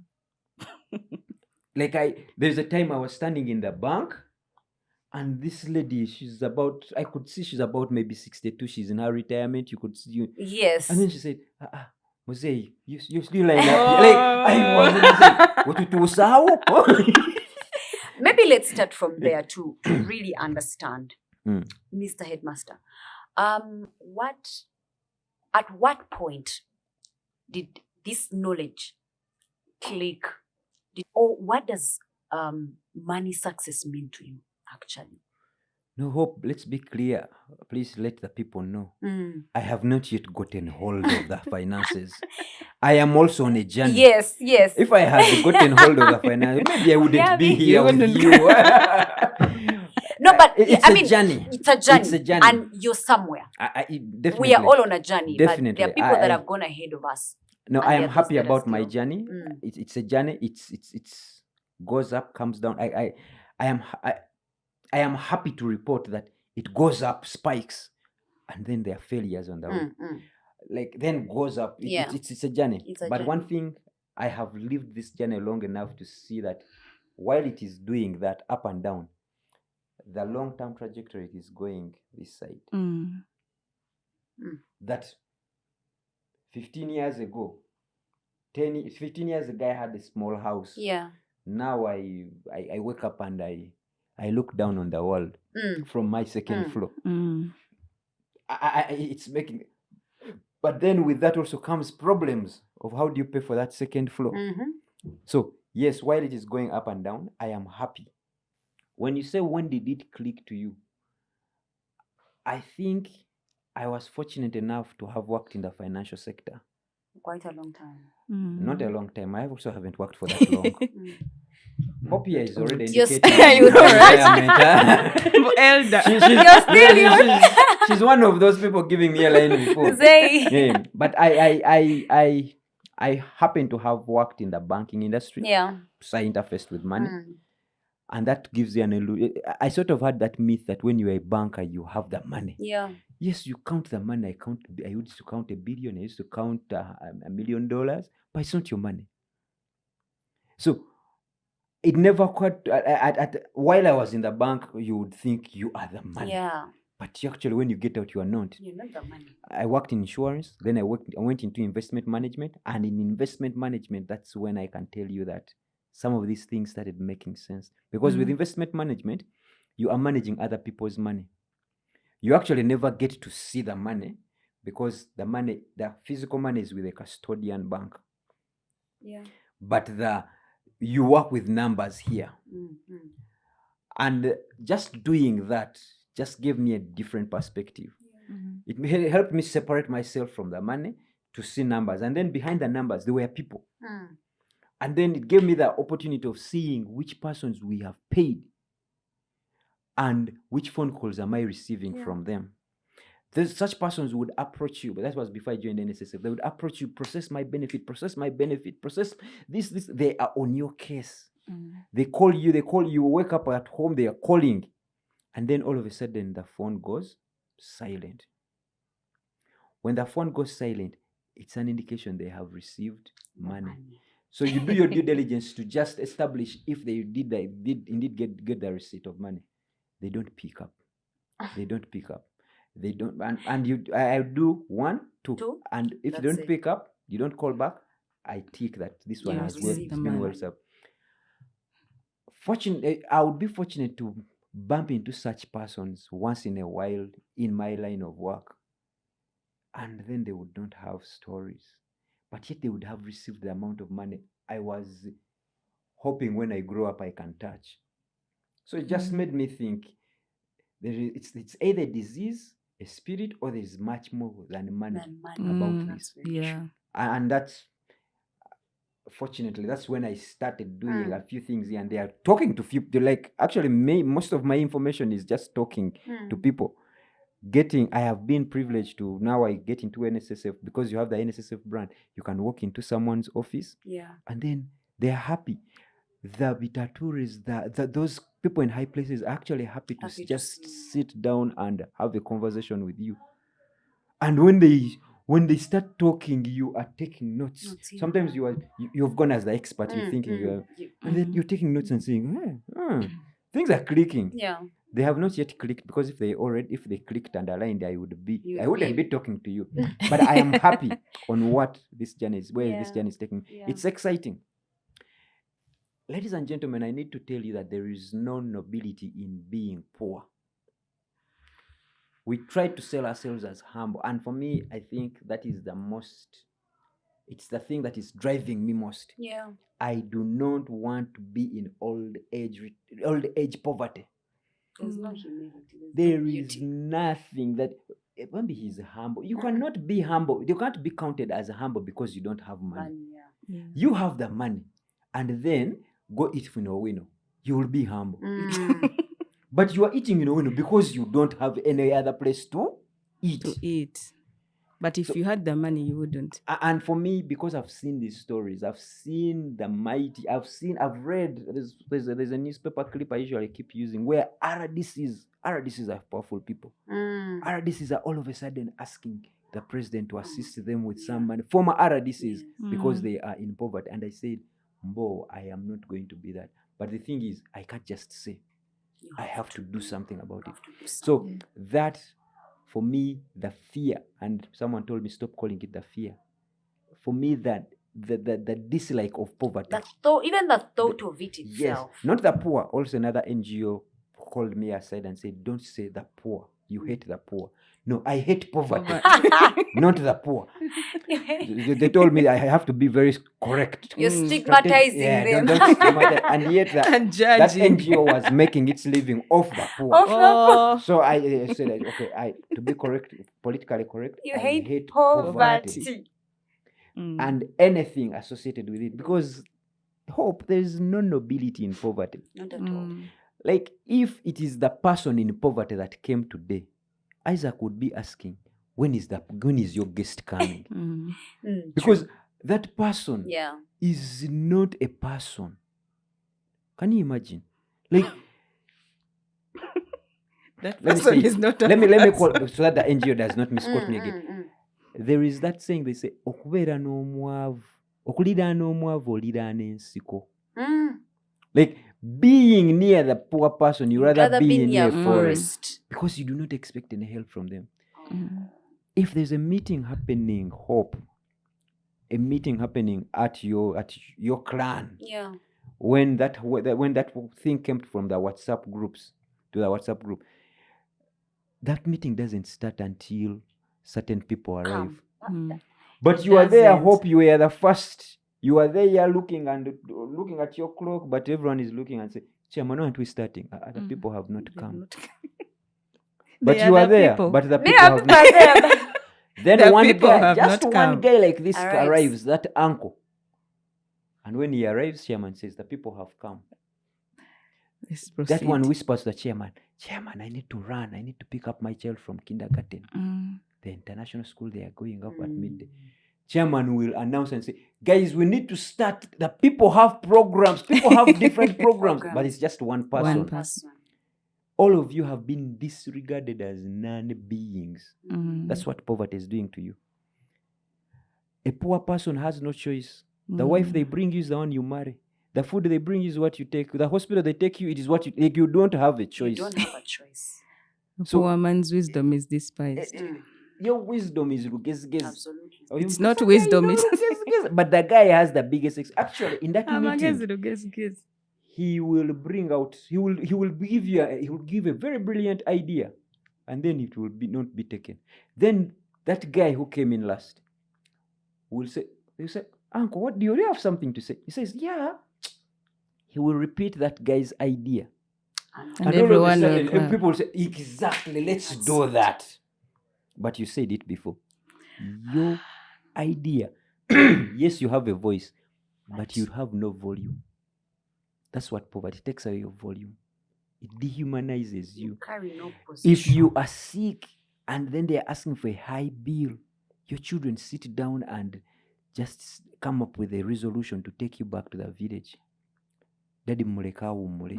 There's a time I was standing in the bank, and this lady, I could see she's about maybe 62. She's in her retirement. You could see. Yes. And then she said, Mosei, you still line up here. I wasn't saying, Maybe let's start from there to really understand, Mr. Headmaster. At what point did this knowledge click? Or what does money success mean to you, actually? No, Hope, let's be clear. Please let the people know. Mm. I have not yet gotten hold of the finances. I am also on a journey. Yes, yes. If I had gotten hold of the finance, maybe I wouldn't Yeah, be me- here You with wouldn't- you. No, but It's I a mean, journey. it's a journey. It's a journey. And you're somewhere. Definitely. We are all on a journey, Definitely. but there are people that have gone ahead of us. No, and I there am are those happy that are about my still- journey. Mm. It's a journey. It's goes up, comes down. I am happy to report that it goes up, spikes, and then there are failures on the way. Like then goes up. Yeah. It's a journey. It's a But journey. one thing, I have lived this journey long enough to see that while it is doing that up and down, the long-term trajectory is going this side. Mm. That 15 years ago, 15 years ago, I had a small house. Yeah. Now I wake up and I look down on the world from my second floor. Mm. It's making, but then with that also comes problems of how do you pay for that second floor. So yes, while it is going up and down, I am happy. When you say when did it click to you, I think I was fortunate enough to have worked in the financial sector. Quite a long time. Not a long time. I also haven't worked for that long. Hope here is already You're indicating still- you know, retirement, huh? Elder. You're still She's one of those people giving me a line before. Say. Yeah, but I happen to have worked in the banking industry. Yeah. So I interfaced with money, and that gives you an illusion. I sort of had that myth that when you're a banker, you have the money. Yeah. Yes, you count the money. I used to count $1 billion. I used to count $1 million, but it's not your money. So it never quite. While I was in the bank, you would think you are the money. Yeah. But actually, when you get out, you are not. You're not the money. I worked in insurance. Then I went into investment management, and in investment management, that's when I can tell you that some of these things started making sense. Because with investment management, you are managing other people's money. You actually never get to see the money because the physical money is with a custodian bank. Yeah. But you work with numbers here. And just doing that just gave me a different perspective. It helped me separate myself from the money to see numbers. And then behind the numbers, there were people. And then it gave me the opportunity of seeing which persons we have paid and which phone calls am I receiving from them. There's such persons would approach you, but that was before I joined NSSF. They would approach you, process my benefit, process this. They are on your case. They call you, wake up at home, they are calling. And then all of a sudden, the phone goes silent. When the phone goes silent, it's an indication they have received money. So you do your due diligence to just establish if they did indeed get the receipt of money. They don't pick up. They don't. And I do 1, 2. And if you don't pick up, you don't call back, I tick that this one has received the been money. well served. I would be fortunate to bump into such persons once in a while in my line of work. And then they would not have stories. But yet they would have received the amount of money I was hoping when I grow up I can touch. So it just made me think it's either disease, a spirit, or there is much more than money about this. Yeah. And that's fortunately that's when I started doing a few things here and there, talking to few people. Like actually most of my information is just talking to people. I have been privileged to now I get into NSSF because you have the NSSF brand. You can walk into someone's office and then they're happy. The Vitaturis, those people in high places are actually happy to just sit down and have a conversation with you. And when they start talking, you are taking notes. Sometimes you've gone as the expert. You're thinking and then you're taking notes and saying, things are clicking. Yeah. They have not yet clicked because if they clicked and aligned, I wouldn't be talking to you. But I am happy on what this journey is, where this journey is taking. Yeah. It's exciting. Ladies and gentlemen, I need to tell you that there is no nobility in being poor. We try to sell ourselves as humble. And for me, I think that is it's the thing that is driving me most. Yeah. I do not want to be in old age poverty. There's no humility. There no is beauty. nothing that maybe he's humble. You cannot be humble. You can't be counted as humble because you don't have money. Money, yeah. Yeah. You have the money, and then go eat wino. You will be humble. But you are eating wino because you don't have any other place to eat. To eat. But if So- you had the money, you wouldn't. And for me, because I've seen these stories, I've seen the mighty, I've read, there's a newspaper clip I usually keep using where RDCs are powerful people. RDCs are all of a sudden asking the president to assist them with some money, former RDCs, because they are in poverty. And I said, Mbo, I am not going to be that. But the thing is, I can't just say, I have to do something about it. So that, for me, the fear, and someone told me stop calling it the fear. For me, that the dislike of poverty. Even the thought of it Yes, itself. not the poor. Also, another NGO called me aside and said, "Don't say the poor. You hate the poor." No, I hate poverty, not the poor. They told me I have to be very correct. You're stigmatizing them. Don't stigmatize. And yet And that judging. NGO was making its living off the poor. Oh, So I said, okay, to be correct, politically correct, You I hate poverty poverty. and anything associated with it, because hope, there is no nobility in poverty. Not at all. Like, if it is the person in poverty that came today, Isaac would be asking, when is your guest coming? Because that person Yeah. is not a person. Can you imagine? Like, that let me person say, is not a let me person. call, so that the NGO does not misquote me again. There is that saying, they say, okubeera n'omwavu, okuliraana omwavu oliraana ensiko. Like, being near the poor person, you rather be near a forest, because you do not expect any help from them. If there's a meeting happening, hope, a meeting happening at your clan, Yeah. when that thing came from the WhatsApp groups to the WhatsApp group, that meeting doesn't start until certain people arrive. But you are there, hope you were the first. You are there looking at your clock, but everyone is looking and say, Chairman, aren't we starting? Other people have not come. But you are there, but the people have not come. Then The one people guy, have just not one come. guy like this Arrives. arrives, that uncle. And when he arrives, chairman says, the people have come. Let's That proceed. one whispers to the chairman, Chairman, I need to run. I need to pick up my child from kindergarten. The international school, they are going up at midday. Chairman will announce and say, guys, we need to start. The people have programs. People have different programs. But it's just one person. One person. All of you have been disregarded as non-beings. That's what poverty is doing to you. A poor person has no choice. The wife they bring you is the one you marry. The food they bring you is what you take. The hospital they take you, it is what you take. You don't have a choice. You don't have a choice. So, poor man's wisdom is despised. Your wisdom is rugezgez. Absolutely. It's not wisdom. But the guy has the biggest. Actually, in that meeting, Rugezgez. he will bring out. He will give a very brilliant idea, and then it will not be taken. Then that guy who came in last will say, Uncle, what do you have something to say? He says, yeah. He will repeat that guy's idea. And everyone will clap. People will say, exactly, let's do that. But you said it before. Your idea. Yes, you have a voice, but you have no volume. That's what poverty takes away your volume. It dehumanizes you. Carry no position. If you are sick and then they are asking for a high bill, your children sit down and just come up with a resolution to take you back to the village. Daddy muleka umule.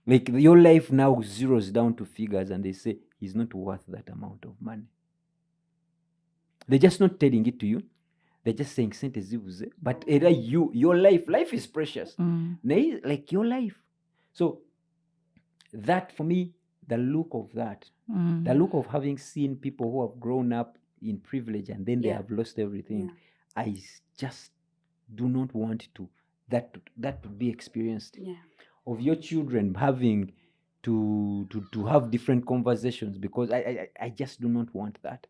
Like, your life now zeroes down to figures and they say he's not worth that amount of money. They're just not telling it to you. They're just saying sente zivuze. But your life is precious. Like your life. So that, for me, the look of that, the look of having seen people who have grown up in privilege and then they have lost everything, I just do not want that to be experienced. Of your children having to have different conversations, because I just do not want that.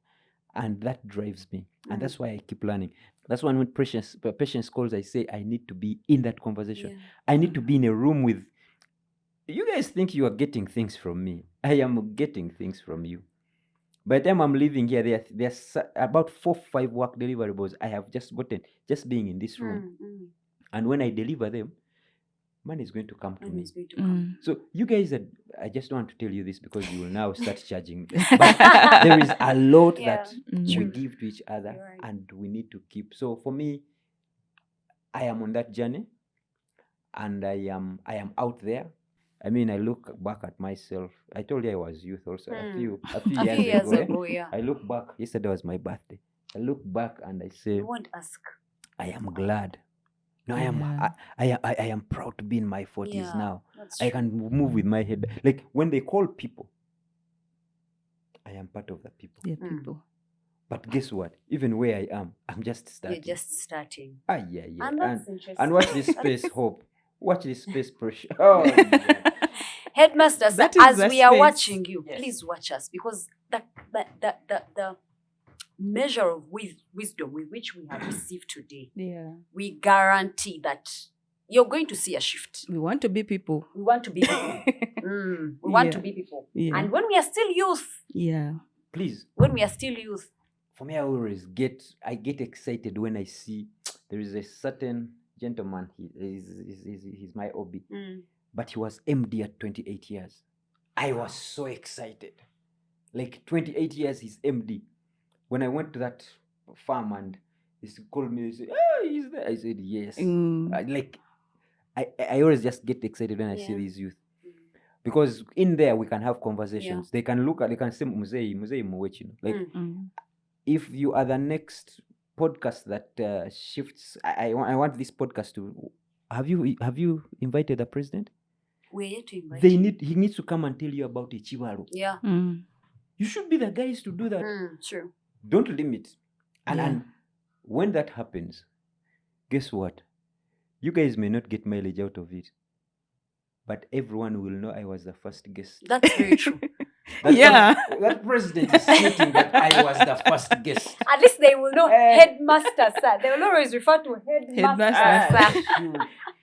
And that drives me. And that's why I keep learning. That's why when patience calls, I say I need to be in that conversation. I need to be in a room with You guys think you are getting things from me. I am getting things from you. By the time I'm leaving here, there's about 4-5 work deliverables I have just gotten just being in this room. And when I deliver them, money is going to come to And me. it's going to come. So you guys, I just want to tell you this because you will now start charging me. But there is a lot Yeah, that we true. give to each other, You're right. and we need to keep. So for me, I am on that journey, and I am out there. I mean, I look back at myself. I told you I was youth also. A few A few years years ago. ago, yeah. I look back. Yesterday was my birthday. I look back and I say, You won't ask. I am glad. No, I am. Yeah. I am proud to be in my 40s Yeah, now. that's I true. can move with my head. Like when they call people, I am part of the people. Yeah, people. But guess what? Even where I am, I'm just starting. You're just starting. Yeah. And that's interesting. And watch this space, Hope. Watch this space pressure. Oh, yeah. Headmasters, That is as the we are space. watching you, Yes. please watch us, because the measure of wisdom with which we have received today, Yeah. we guarantee that you're going to see a shift. We want to be people. We want to be people. We want to Yeah. be people. Yeah. And when we are still youth, Yeah. Please, when we are still youth, for me, I get excited when I see there is a certain gentleman. He's my OB, but he was MD at 28 years. I was so excited. Like 28 years, he's MD. When I went to that farm and he called me, he said, "Oh, he's there." I said, "Yes." I always just get excited when I see Yeah. these youth. Because in there we can have conversations. They can look at, they can say Muzei Muwechino. Like if you are the next podcast that shifts, I want this podcast to. Have you invited the president? we're yet to invite you. He needs to come and tell you about Ichibaru. Yeah. You should be the guys to do that. True. Don't limit. And, Yeah. and when that happens, guess what? You guys may not get mileage out of it, but everyone will know I was the first guest. That's very true. That president is stating that I was the first guest. At least they will know headmaster, sir. They will always refer to headmaster, sir. Shoot.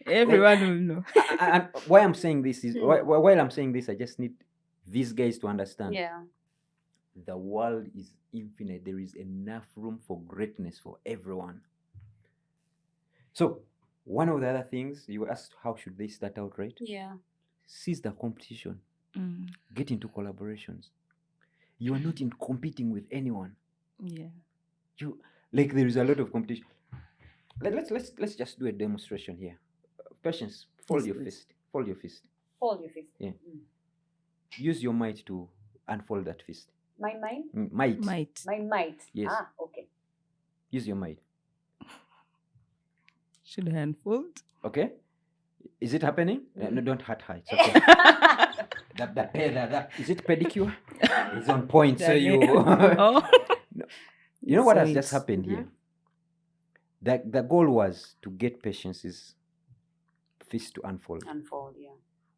Everyone will know. And why I'm saying this is while I'm saying this, I just need these guys to understand. Yeah. The world is infinite. There is enough room for greatness for everyone. So one of the other things you asked, how should they start out, right? Yeah. Seize the competition. Get into collaborations. You are not in competing with anyone. Yeah. You like there is a lot of competition. Let's just do a demonstration here. Patience, fold Yes, your please. fist. Fold your fist. Hold your fist. Yeah. Use your might to unfold that fist. My mind? Might. Might. My might. Yes. Okay. Use your might. Should I unfold? Okay? Is it happening? No, don't hurt her. It's okay. Is it pedicure? It's on point. So you. Oh. You know what has So just it's- happened here? The goal was to get Patience's fist to unfold. Unfold, yeah.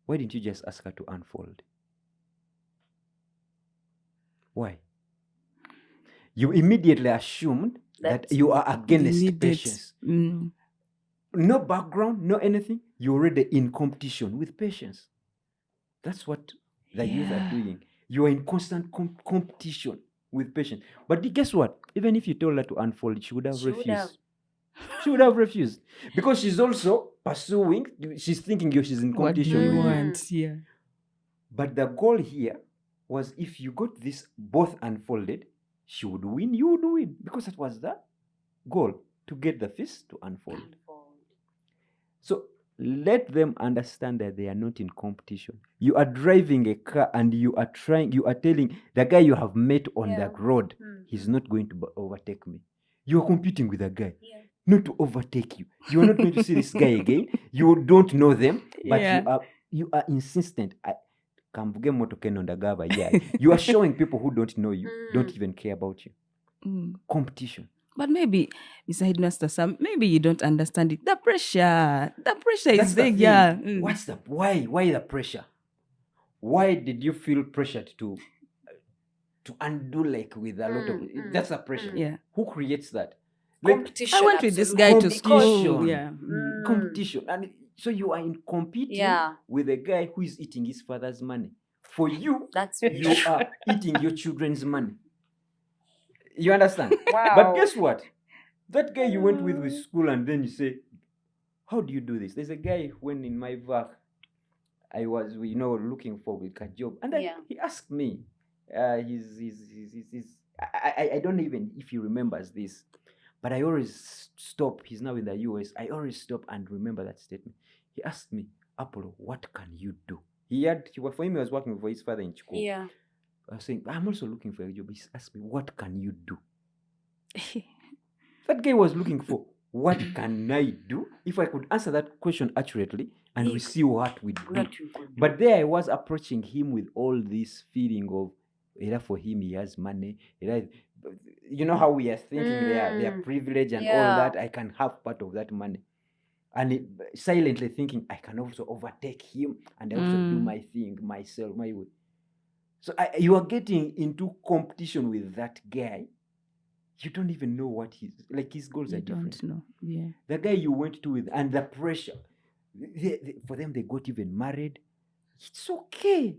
Why didn't you just ask her to unfold? Why? You immediately assumed that you are against Needed. Patience. No background, no anything. You're already in competition with Patience. That's what the youth are Yeah. doing. You are in constant competition with Patience. But guess what? Even if you told her to unfold, she would have She would refused. She would have refused. Because she's also pursuing, she's thinking she's in What do competition you with you. want? Yeah. But the goal here was if you got this both unfolded, she would win, you would win. Because that was the goal, to get the fist to unfold. So let them understand that they are not in competition. You are driving a car and you are telling the guy you have met on Yeah. the road, he's not going to overtake me. You are competing with a guy, Yeah. not to overtake you. You are not going to see this guy again. You don't know them, but Yeah. you are insistent. You are showing people who don't know you, don't even care about you. Competition. But maybe, Mr. Headmaster Sam, maybe you don't understand it. The pressure That's is the big, thing. yeah. What's the why the pressure? Why did you feel pressured to undo like with a lot of that's a pressure? Yeah. Who creates that? Like, Competition. I went with this absolutely. guy to school. Competition. Yeah. competition. And So you are in competing Yeah. with a guy who is eating his father's money. For you, That's you are eating your children's money. You understand? Wow. But guess what? That guy you went with school, and then you say, how do you do this? There's a guy when in my VAC, I was, looking for a job. And then Yeah. he asked me, I don't know even if he remembers this, but I always stop. He's now in the US. I always stop and remember that statement. He asked me, Apollo, what can you do? For him, he was working for his father in Chico. Yeah. I was saying, I'm also looking for a job. He asked me, what can you do? That guy was looking for, what can I do? If I could answer that question accurately, and we see what we do. But there I was approaching him with all this feeling of, either for him he has money, you know how we are thinking their privilege and all that. I can have part of that money. And silently thinking, I can also overtake him and I also do my thing, myself, my way. So you are getting into competition with that guy. You don't even know what his goals are different. Don't know. Yeah. The guy you went to with, and the pressure. For them, they got even married. It's okay.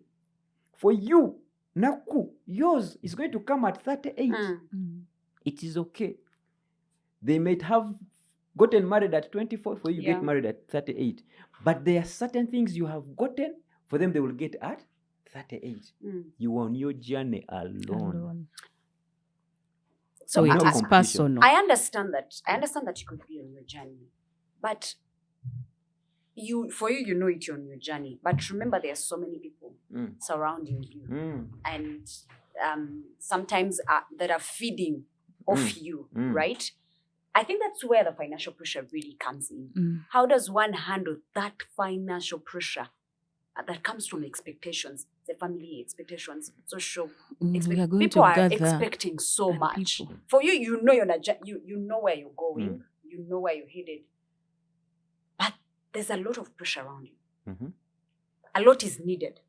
For you, Naku, yours is going to come at 38. It is okay. They might have gotten married at 24, for you get married at 38. But there are certain things you have gotten, for them they will get at 38. You are on your journey alone. So it is personal. I understand that. I understand that you could be on your journey. But for you, you know it, you're on your journey. But remember, there are so many people surrounding you. And sometimes that are feeding off you, right? I think that's where the financial pressure really comes in. How does one handle that financial pressure that comes from expectations, the family expectations, social people are expecting so much. For you, you know you know where you're going, you know where you're headed, but there's a lot of pressure around you. A lot is needed.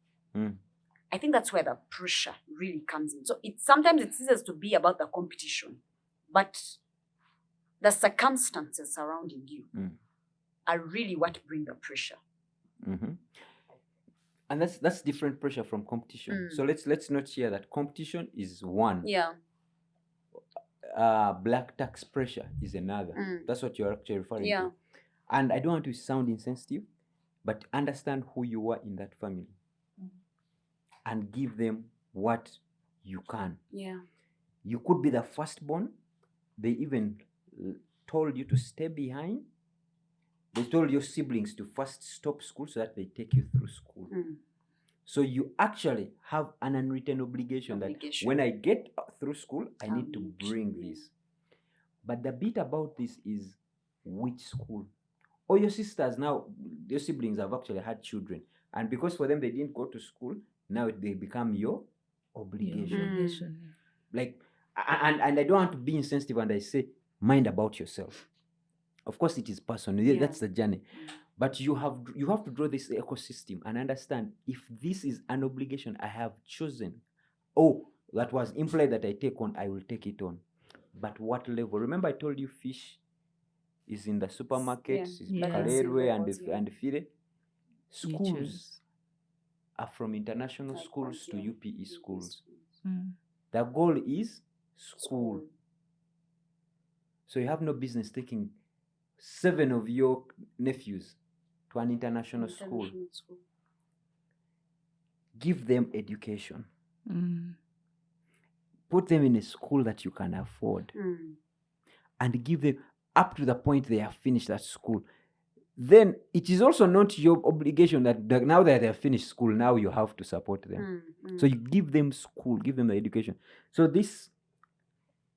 I think that's where the pressure really comes in. So sometimes it ceases to be about the competition, but the circumstances surrounding you are really what bring the pressure. And that's different pressure from competition. So let's not share that competition is one. Yeah. Black tax pressure is another. That's what you're actually referring to. And I don't want to sound insensitive, but understand who you are in that family and give them what you can. Yeah. You could be the firstborn. They even told you to stay behind. They told your siblings to first stop school so that they take you through school. So you actually have an unwritten obligation that when I get through school, I need to bring this. But the bit about this is which school. Or your sisters now, your siblings have actually had children. And because for them they didn't go to school, now they become your obligation. Like, and I don't want to be insensitive and I say, mind about yourself. Of course, it is personal. That's the journey. But you have to draw this ecosystem and understand if this is an obligation I have chosen. Oh, that was implied that I take on, I will take it on. But what level? Remember I told you fish is in the supermarkets, Kalerwe and Fire. Schools are from international schools to UPE schools. The goal is school. So you have no business taking 7 of your nephews to an international school. Give them education. Put them in a school that you can afford. And give them up to the point they have finished that school. Then it is also not your obligation that now that they have finished school, now you have to support them. So you give them school, give them the education. So this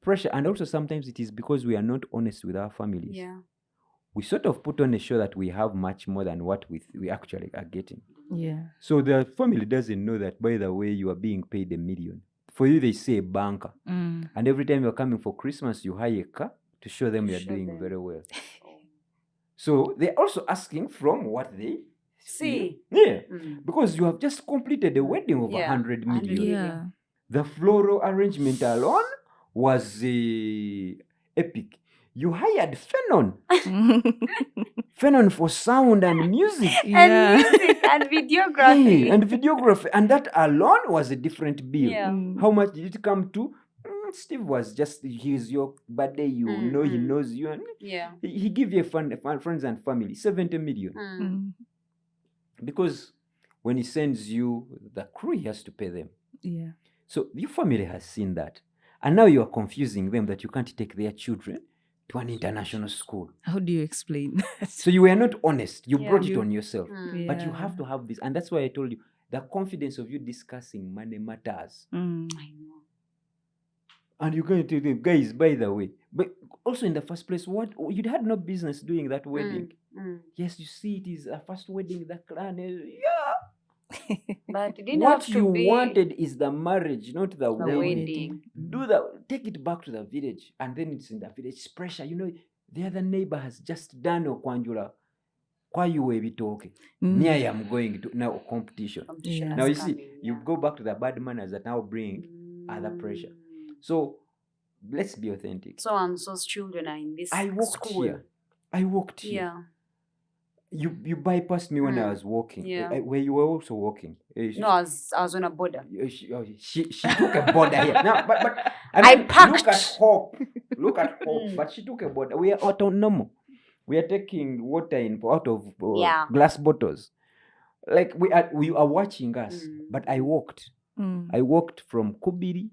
pressure, and also sometimes it is because we are not honest with our families. Yeah. We sort of put on a show that we have much more than what we actually are getting. Yeah. So the family doesn't know that, by the way, you are being paid $1 million. For you, they say a banker. And every time you're coming for Christmas, you hire a car to show them you're doing very well. So they're also asking from what they see. Yeah. Because you have just completed a wedding of 100 million. Yeah. The floral arrangement alone was epic. You hired Phenon for sound and music. Yeah. And music and videography. Hey, and videography. And that alone was a different bill. Yeah. How much did it come to? Steve was just, he's your birthday, you know, he knows you. And Yeah. he give you friends and family, 70 million. Mm. Because when he sends you the crew, he has to pay them. Yeah. So your family has seen that. And now you are confusing them that you can't take their children to an international school. How do you explain that? So you were not honest. You Yeah. brought it You- on yourself. But you Yeah. have to have this. And that's why I told you, the confidence of you discussing money matters. Mm. I know. And you're going to do, guys, by the way. But also in the first place, what you had no business doing that wedding. Yes, you see, it is a first wedding, the clan. Yeah. But it didn't What have to you be wanted is the marriage, not the the wedding. wedding. Do that. Take it back to the village, and then it's in the village pressure. You know, the other neighbor has just done Okwanjula. Why you will be talking? Me, I am going to now competition. Competition Yeah. Now has you see, come in, you yeah. go back to the bad manners that now bring other pressure. So let's be authentic. So and so's children are in this I walked school. here. I walked here. Yeah. You bypassed me when I was walking. Yeah. Where you were also walking. No, I was on a border. She took a border here. No, but I mean, packed. Look at hope. Look at hope. But she took a border. We are autonomous. We are taking water in out of Yeah. glass bottles. Like we are watching us. But I walked. Mm. I walked from Kubiri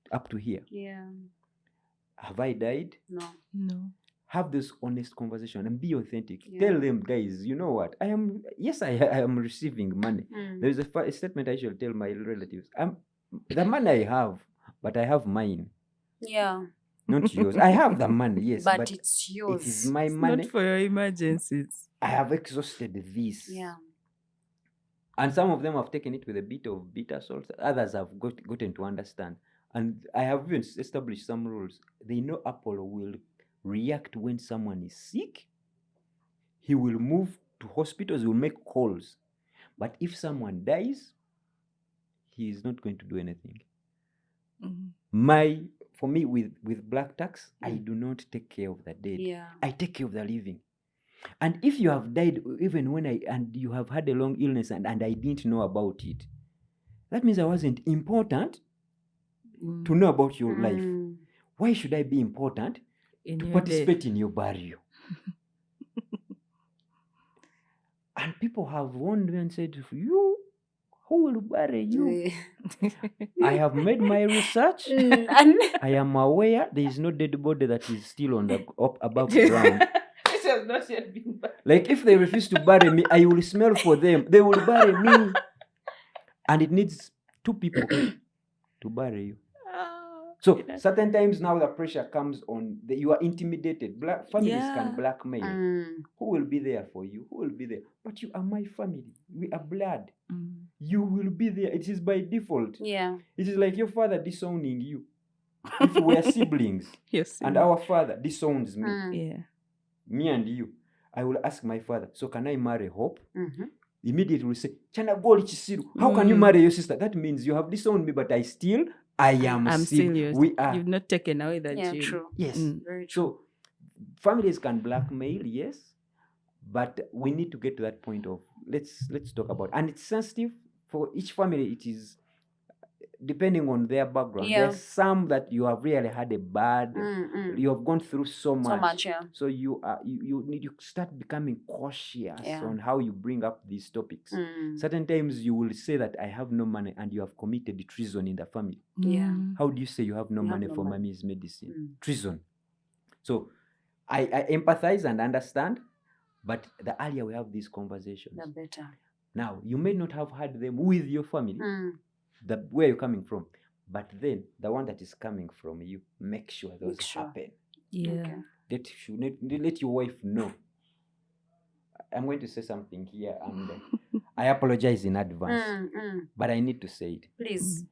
up to here. Yeah. Have I died? No. No. Have this honest conversation and be authentic. Yeah. Tell them, guys, you know what? I am receiving money. There is a statement I should tell my relatives. The money I have, but I have mine, Yeah. not yours. I have the money, yes, But it's it yours. is my It's money. not for your emergencies. I have exhausted this. Yeah. And some of them have taken it with a bit of bitter salt. Others have gotten to understand. And I have even established some rules. They know Apollo will react when someone is sick. He will move to hospitals, he will make calls. But if someone dies, he is not going to do anything. Mm. For me, with black tax, I do not take care of the dead. Yeah. I take care of the living. And if you have died, even and you have had a long illness and I didn't know about it, that means I wasn't important to know about your life. Why should I be important In to your participate in your burial? And people have warned me and said, you, who will bury you? I have made my research. And I am aware there is no dead body that is still on the above ground. This has not yet been buried. Like if they refuse to bury me, I will smell for them. They will bury me. And it needs 2 people to bury you. So certain times now the pressure comes on. You are intimidated. Families can blackmail. Who will be there for you? Who will be there? But you are my family. We are blood. You will be there. It is by default. yeah. It is like your father disowning you. If we are siblings Yes. and our father disowns me, Yeah. me and you, I will ask my father, so can I marry Hope? Mhm. Immediately will say, Chana Goli Chisiru, how can you marry your sister? That means you have disowned me, but I am I'm still yours. We are. You've not taken away that Yeah, gene. true. Yes. Very true. So families can blackmail, yes, but we need to get to that point of let's talk about, and it's sensitive for each family. It is depending on their background. Yeah. There's some that you have really had a bad. You have gone through so much. So much, yeah. So you need to start becoming cautious Yeah. on how you bring up these topics. Certain times you will say that I have no money, and you have committed treason in the family. Yeah. How do you say you have no You have money no for money. mommy's medicine? Treason. So I empathize and understand, but the earlier we have these conversations, The better. now you may not have had them with your family, where you're coming from, but then the one that is coming from you, make sure those Make sure. happen. Yeah. Okay. Let your wife know. I'm going to say something here, and I apologize in advance, but I need to say it. Please.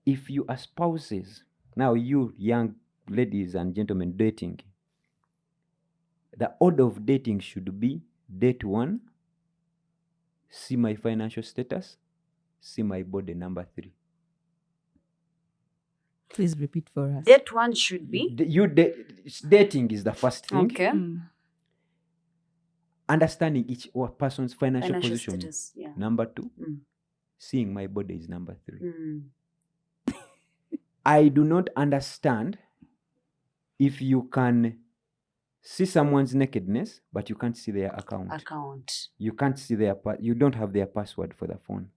If you are spouses, now you young ladies and gentlemen dating, the order of dating should be: date 1, see my financial status, see my body, number 3. Please repeat for us. Date one should be Dating is the first thing. okay. Understanding each person's financial Financial position. status. Yeah. Number 2, Mm. seeing my body is number 3. Mm. I do not understand if you can see someone's nakedness, but you can't see their account. You can't see you don't have their password for the phone.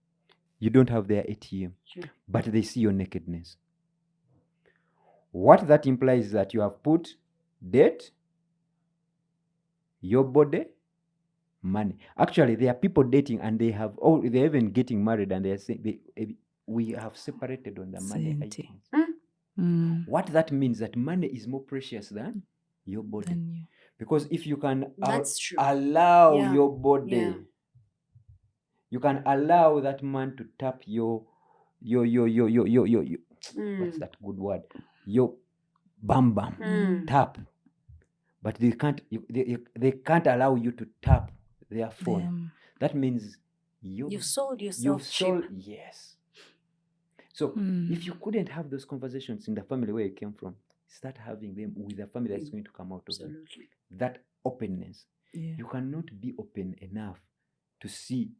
You don't have their ATM, Sure. but they see your nakedness. What that implies is that you have put date, your body, money. Actually, there are people dating and they're even getting married and they're saying we have separated on the money Same items. What that means that money is more precious than your body. Because if you can That's true. allow Yeah. your body, Yeah. you can allow that man to tap your what's that good word? Your bam tap. But they can't allow you to tap their phone. That means You've sold yourself cheap. Yes. So if you couldn't have those conversations in the family where you came from, start having them with the family that's going to come out of it. That openness. Yeah. You cannot be open enough to see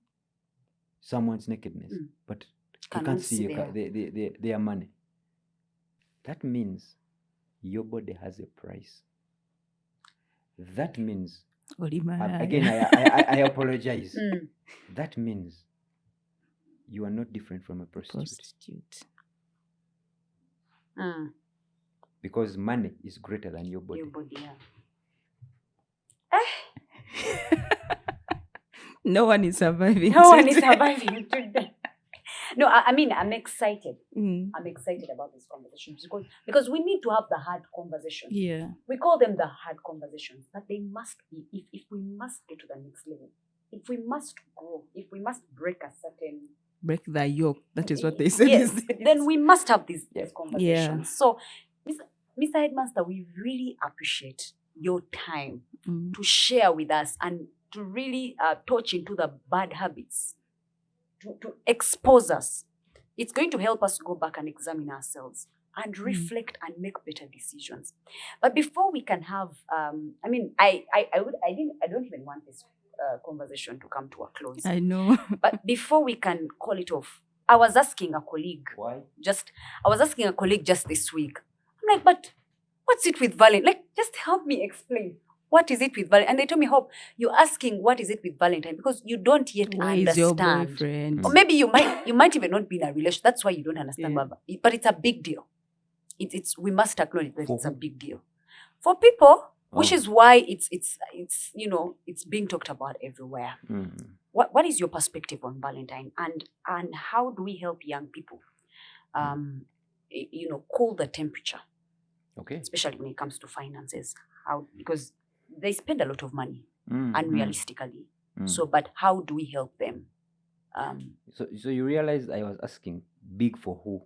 someone's nakedness, but you can't see their money. That means your body has a price. That means, again, I apologize. That means you are not different from a prostitute. Because money is greater than your body. No one is surviving. No one is surviving today. No, I mean, I'm excited. I'm excited about this conversation because we need to have the hard conversations. Yeah. We call them the hard conversations, but they must be, if we must get to the next level, if we must grow, if we must break the yoke. That is what they say. Yes, then we must have these conversations. Yeah. So, Mr. Headmaster, we really appreciate your time to share with us and to really touch into the bad habits, to expose us. It's going to help us go back and examine ourselves and reflect and make better decisions. But before we can have, I don't even want this conversation to come to a close. I know. But before we can call it off, I was asking a colleague. Why? I was asking a colleague just this week. I'm like, but what's it with Valentine? Like, just help me explain. What is it with Valentine? And they told me, Hope, you're asking what is it with Valentine because you don't yet understand. Is your boyfriend? Or maybe you might even not be in a relationship. That's why you don't understand. Yeah. But it's a big deal. We must acknowledge that it's a big deal for people, which is why it's being talked about everywhere. What is your perspective on Valentine, and how do we help young people, cool the temperature? Okay. Especially when it comes to finances, because they spend a lot of money unrealistically. So, but how do we help them? So you realized I was asking big for who?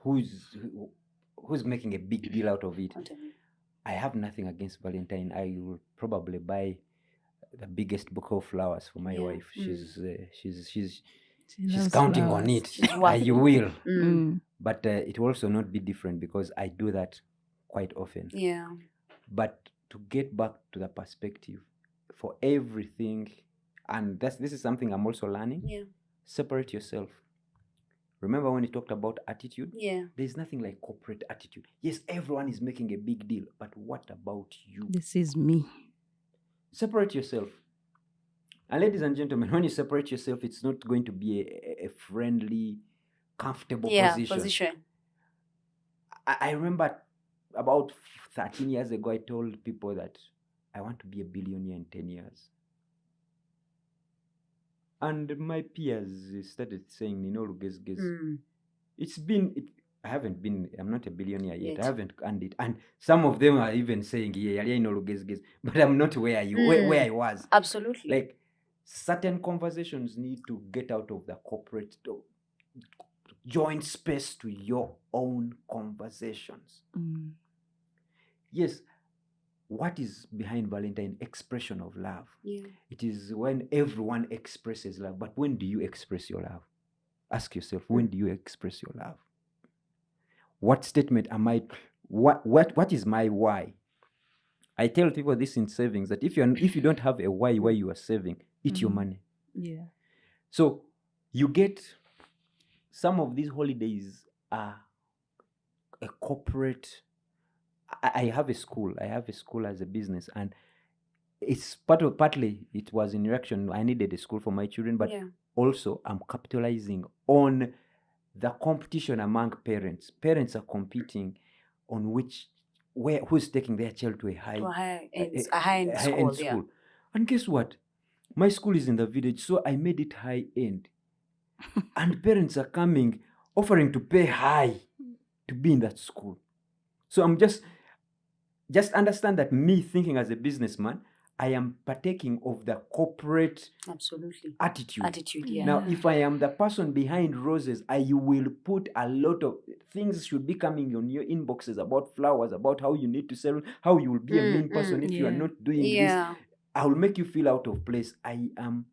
Who's making a big deal out of it? I have nothing against Valentine. I will probably buy the biggest bouquet of flowers for my wife. She's counting flowers on it. You will. But it will also not be different because I do that quite often. Yeah. But to get back to the perspective, for everything, and this is something I'm also learning. Yeah. Separate yourself. Remember when we talked about attitude? Yeah. There's nothing like corporate attitude. Yes, everyone is making a big deal, but what about you? This is me. Separate yourself. And ladies and gentlemen, when you separate yourself, it's not going to be a friendly, comfortable position. I remember about 13 years ago, I told people that I want to be a billionaire in 10 years. And my peers started saying, I'm not a billionaire yet. I haven't earned it. And some of them are even saying, but I'm not where I was. Absolutely. Like, certain conversations need to get out of the corporate join space to your own conversations. Yes, what is behind Valentine? Expression of love. Yeah. It is when everyone expresses love. But when do you express your love? Ask yourself, when do you express your love? What statement am I? What is my why? I tell people this in savings, that if you don't have a why you are saving, eat your money. Yeah. So you get, some of these holidays are a corporate. I have a school. I have a school as a business, and it's partly it was in reaction. I needed a school for my children, but also I'm capitalizing on the competition among parents. Parents are competing on who's taking their child to a high-end school. Yeah. And guess what? My school is in the village, so I made it high-end. And parents are coming, offering to pay high to be in that school. So I'm just understand that me thinking as a businessman, I am partaking of the corporate attitude. Yeah. Now, if I am the person behind roses, you will put a lot of things should be coming on your inboxes about flowers, about how you need to sell, how you will be a mean person if you are not doing this. I will make you feel out of place. I am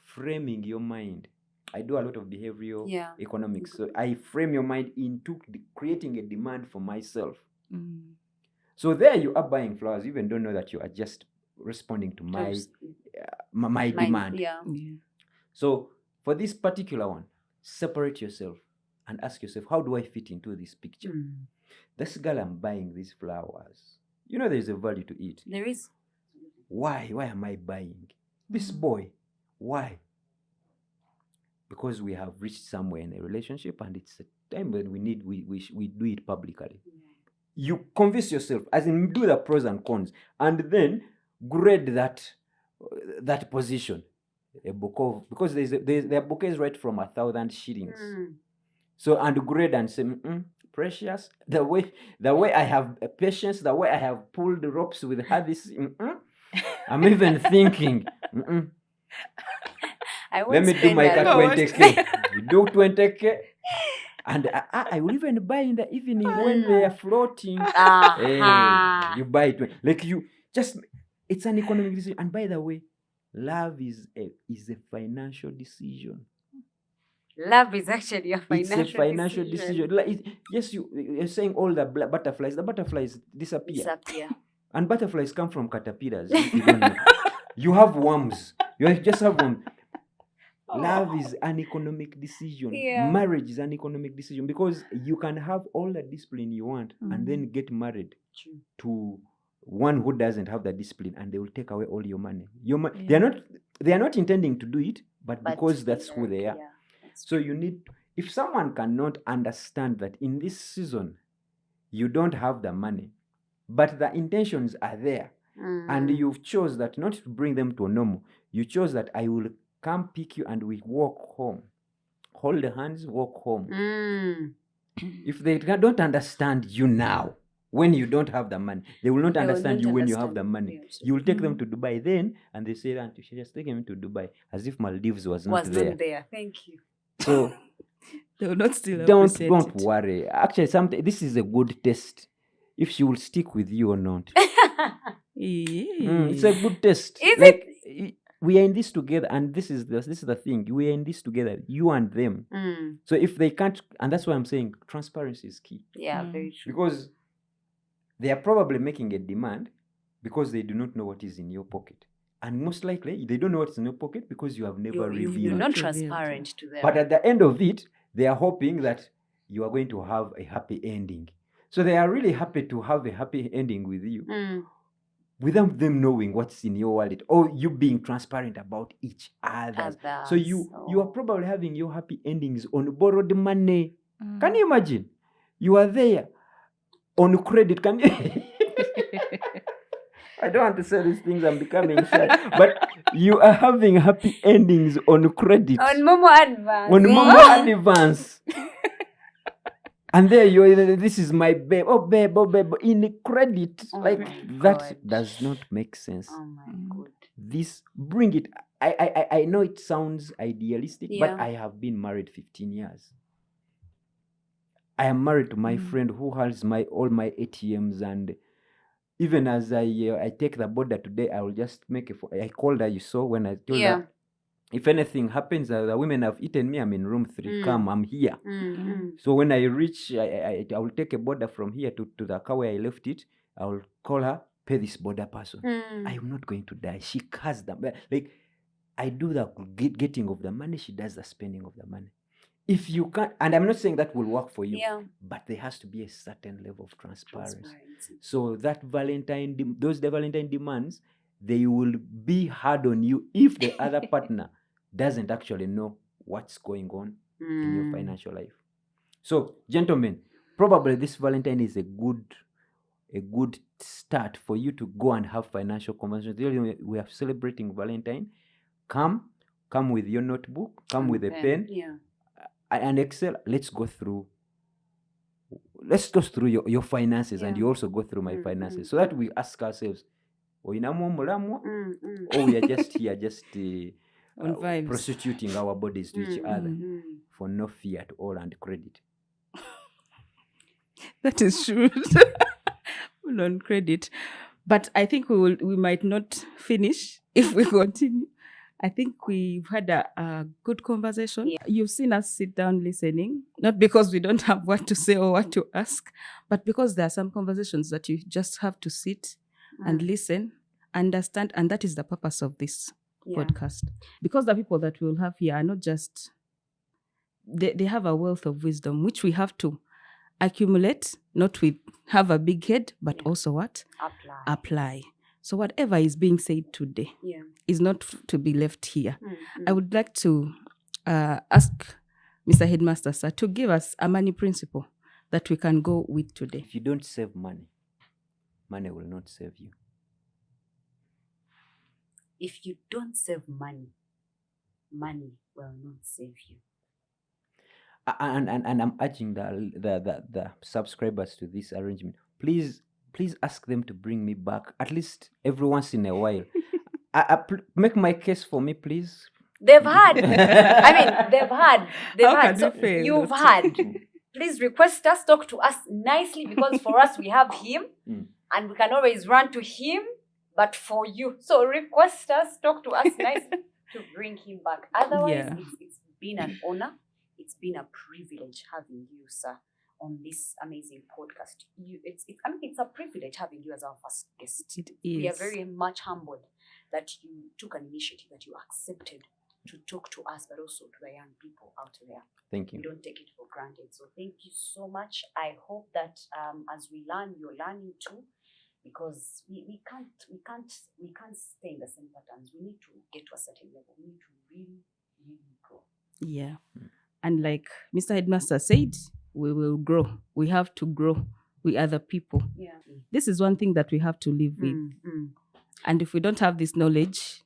framing your mind. I do a lot of behavioral economics. So I frame your mind into creating a demand for myself. So there you are buying flowers. You even don't know that you are just responding to my demand. Yeah. So for this particular one, separate yourself and ask yourself, how do I fit into this picture? This girl, I'm buying these flowers. You know there's a value to it. There is. Why? Why am I buying? This boy, why? Because we have reached somewhere in a relationship, and it's a time when we do it publicly. You convince yourself, as in do the pros and cons, and then grade that position. A bouquet, because there are bouquets right from 1,000 shillings. So, and grade and say, precious. The way I have patience, the way I have pulled the ropes with her, this. I'm even thinking. Let me do my 20K. You do 20K. And I will even buy in the evening when they are floating. Hey, you buy it. Like you just, it's an economic decision. And by the way, love is a financial decision. Love is actually a financial It's a financial decision. Yes, you're saying all the butterflies disappear. And butterflies come from caterpillars. If you don't know. You have worms. You just have worms. Love is an economic decision. Marriage is an economic decision, because you can have all the discipline you want and then get married to one who doesn't have the discipline, and they will take away all your money. They are not intending to do it, but because that's who they are. So you need, if someone cannot understand that in this season you don't have the money, but the intentions are there, and you've chose that not to bring them to a normal, you chose that I will come pick you and we walk home. Hold hands, walk home. If they don't understand you now, when you don't have the money, they will not understand you when you have the money. You will take them to Dubai then, and they say, Auntie, she just take them to Dubai, as if Maldives was not there. Thank you. So they will not still don't worry. Actually, this is a good test if she will stick with you or not. It's a good test. Is it? We are in this together, and this is the thing. We are in this together, you and them. So if they can't, and that's why I'm saying transparency is key. Yeah, very true. Because they are probably making a demand because they do not know what is in your pocket. And most likely, they don't know what's in your pocket because you have never revealed. You're not transparent to them. But at the end of it, they are hoping that you are going to have a happy ending. So they are really happy to have a happy ending with you. Without them knowing what's in your wallet, or you being transparent about each other. So you are probably having your happy endings on borrowed money. Can you imagine? You are there on credit. Can you? I don't want to say these things, I'm becoming shy. But you are having happy endings on credit. On Momo Advance. On Momo Advance. And there you are, this is my babe. Oh, babe, in credit. That God. does not make sense. Oh my God. Bring it. I know it sounds idealistic, but I have been married 15 years. I am married to my friend who has all my ATMs, and even as I take the border today, I will just make I called her, you saw when I told her, If anything happens, the women have eaten me, I'm in room 3. Come, I'm here. So when I reach, I will take a border from here to the car where I left it. I will call her, pay this border person. I am not going to die. She has them. Like, I do the getting of the money. She does the spending of the money. If you can't, and I'm not saying that will work for you, but there has to be a certain level of transparency. So that those Valentine demands, they will be hard on you if the other partner doesn't actually know what's going on in your financial life. So, gentlemen, probably this Valentine is a good start for you to go and have financial conversations. We are celebrating Valentine. Come with your notebook, come with a pen. And Excel. Let's go through your finances, and you also go through my finances, so that we ask ourselves, or we are just here, just on vibes, prostituting our bodies to each other for no fee at all and credit. That is true. On credit. But I think we might not finish if we continue. I think we've had a good conversation. You've seen us sit down listening, not because we don't have what to say or what to ask, but because there are some conversations that you just have to sit and listen, understand, and that is the purpose of this podcast. Because the people that we'll have here are not just, they have a wealth of wisdom, which we have to accumulate, not with have a big head, but also what? Apply. So whatever is being said today is not to be left here. I would like to ask Mr. Headmaster, sir, to give us a money principle that we can go with today. If you don't save money, money will not save you. If you don't save money, money will not save you. And I'm urging the subscribers to this arrangement. Please ask them to bring me back at least every once in a while. Make my case for me, please. They've had. They've had. So you've had. Please request us, talk to us nicely, because for us, we have him and we can always run to him, but for you. So request us, talk to us nicely to bring him back. Otherwise, it's been an honor. It's been a privilege having you, sir, on this amazing podcast. It's a privilege having you as our first guest. It is. We are very much humbled that you took an initiative, that you accepted to talk to us, but also to the young people out there. Thank you. We don't take it for granted. So thank you so much. I hope that as we learn, you're learning too, because we can't stay in the same patterns. We need to get to a certain level. We need to really, really grow. Yeah. And like Mr. Headmaster said, we will grow. We have to grow with other people. Yeah. This is one thing that we have to live with. And if we don't have this knowledge,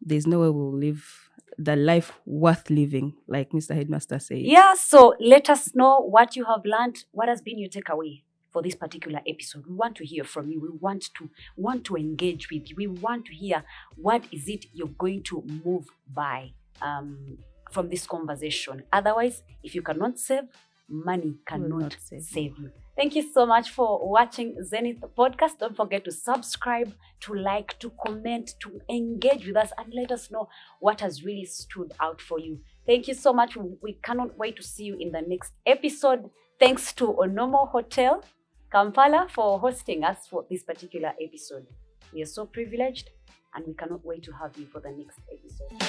there's no way we'll live the life worth living, like Mr. Headmaster said. Yeah, so let us know what you have learned. What has been your takeaway for this particular episode? We want to hear from you. We want to engage with you. We want to hear what is it you're going to move by from this conversation. Otherwise, if you cannot save, money cannot save you. Thank you so much for watching Zenith Podcast. Don't forget to subscribe, to like, to comment, to engage with us, and let us know what has really stood out for you. Thank you so much. We cannot wait to see you in the next episode. Thanks to Onomo Hotel, Kampala, for hosting us for this particular episode. We are so privileged, and we cannot wait to have you for the next episode.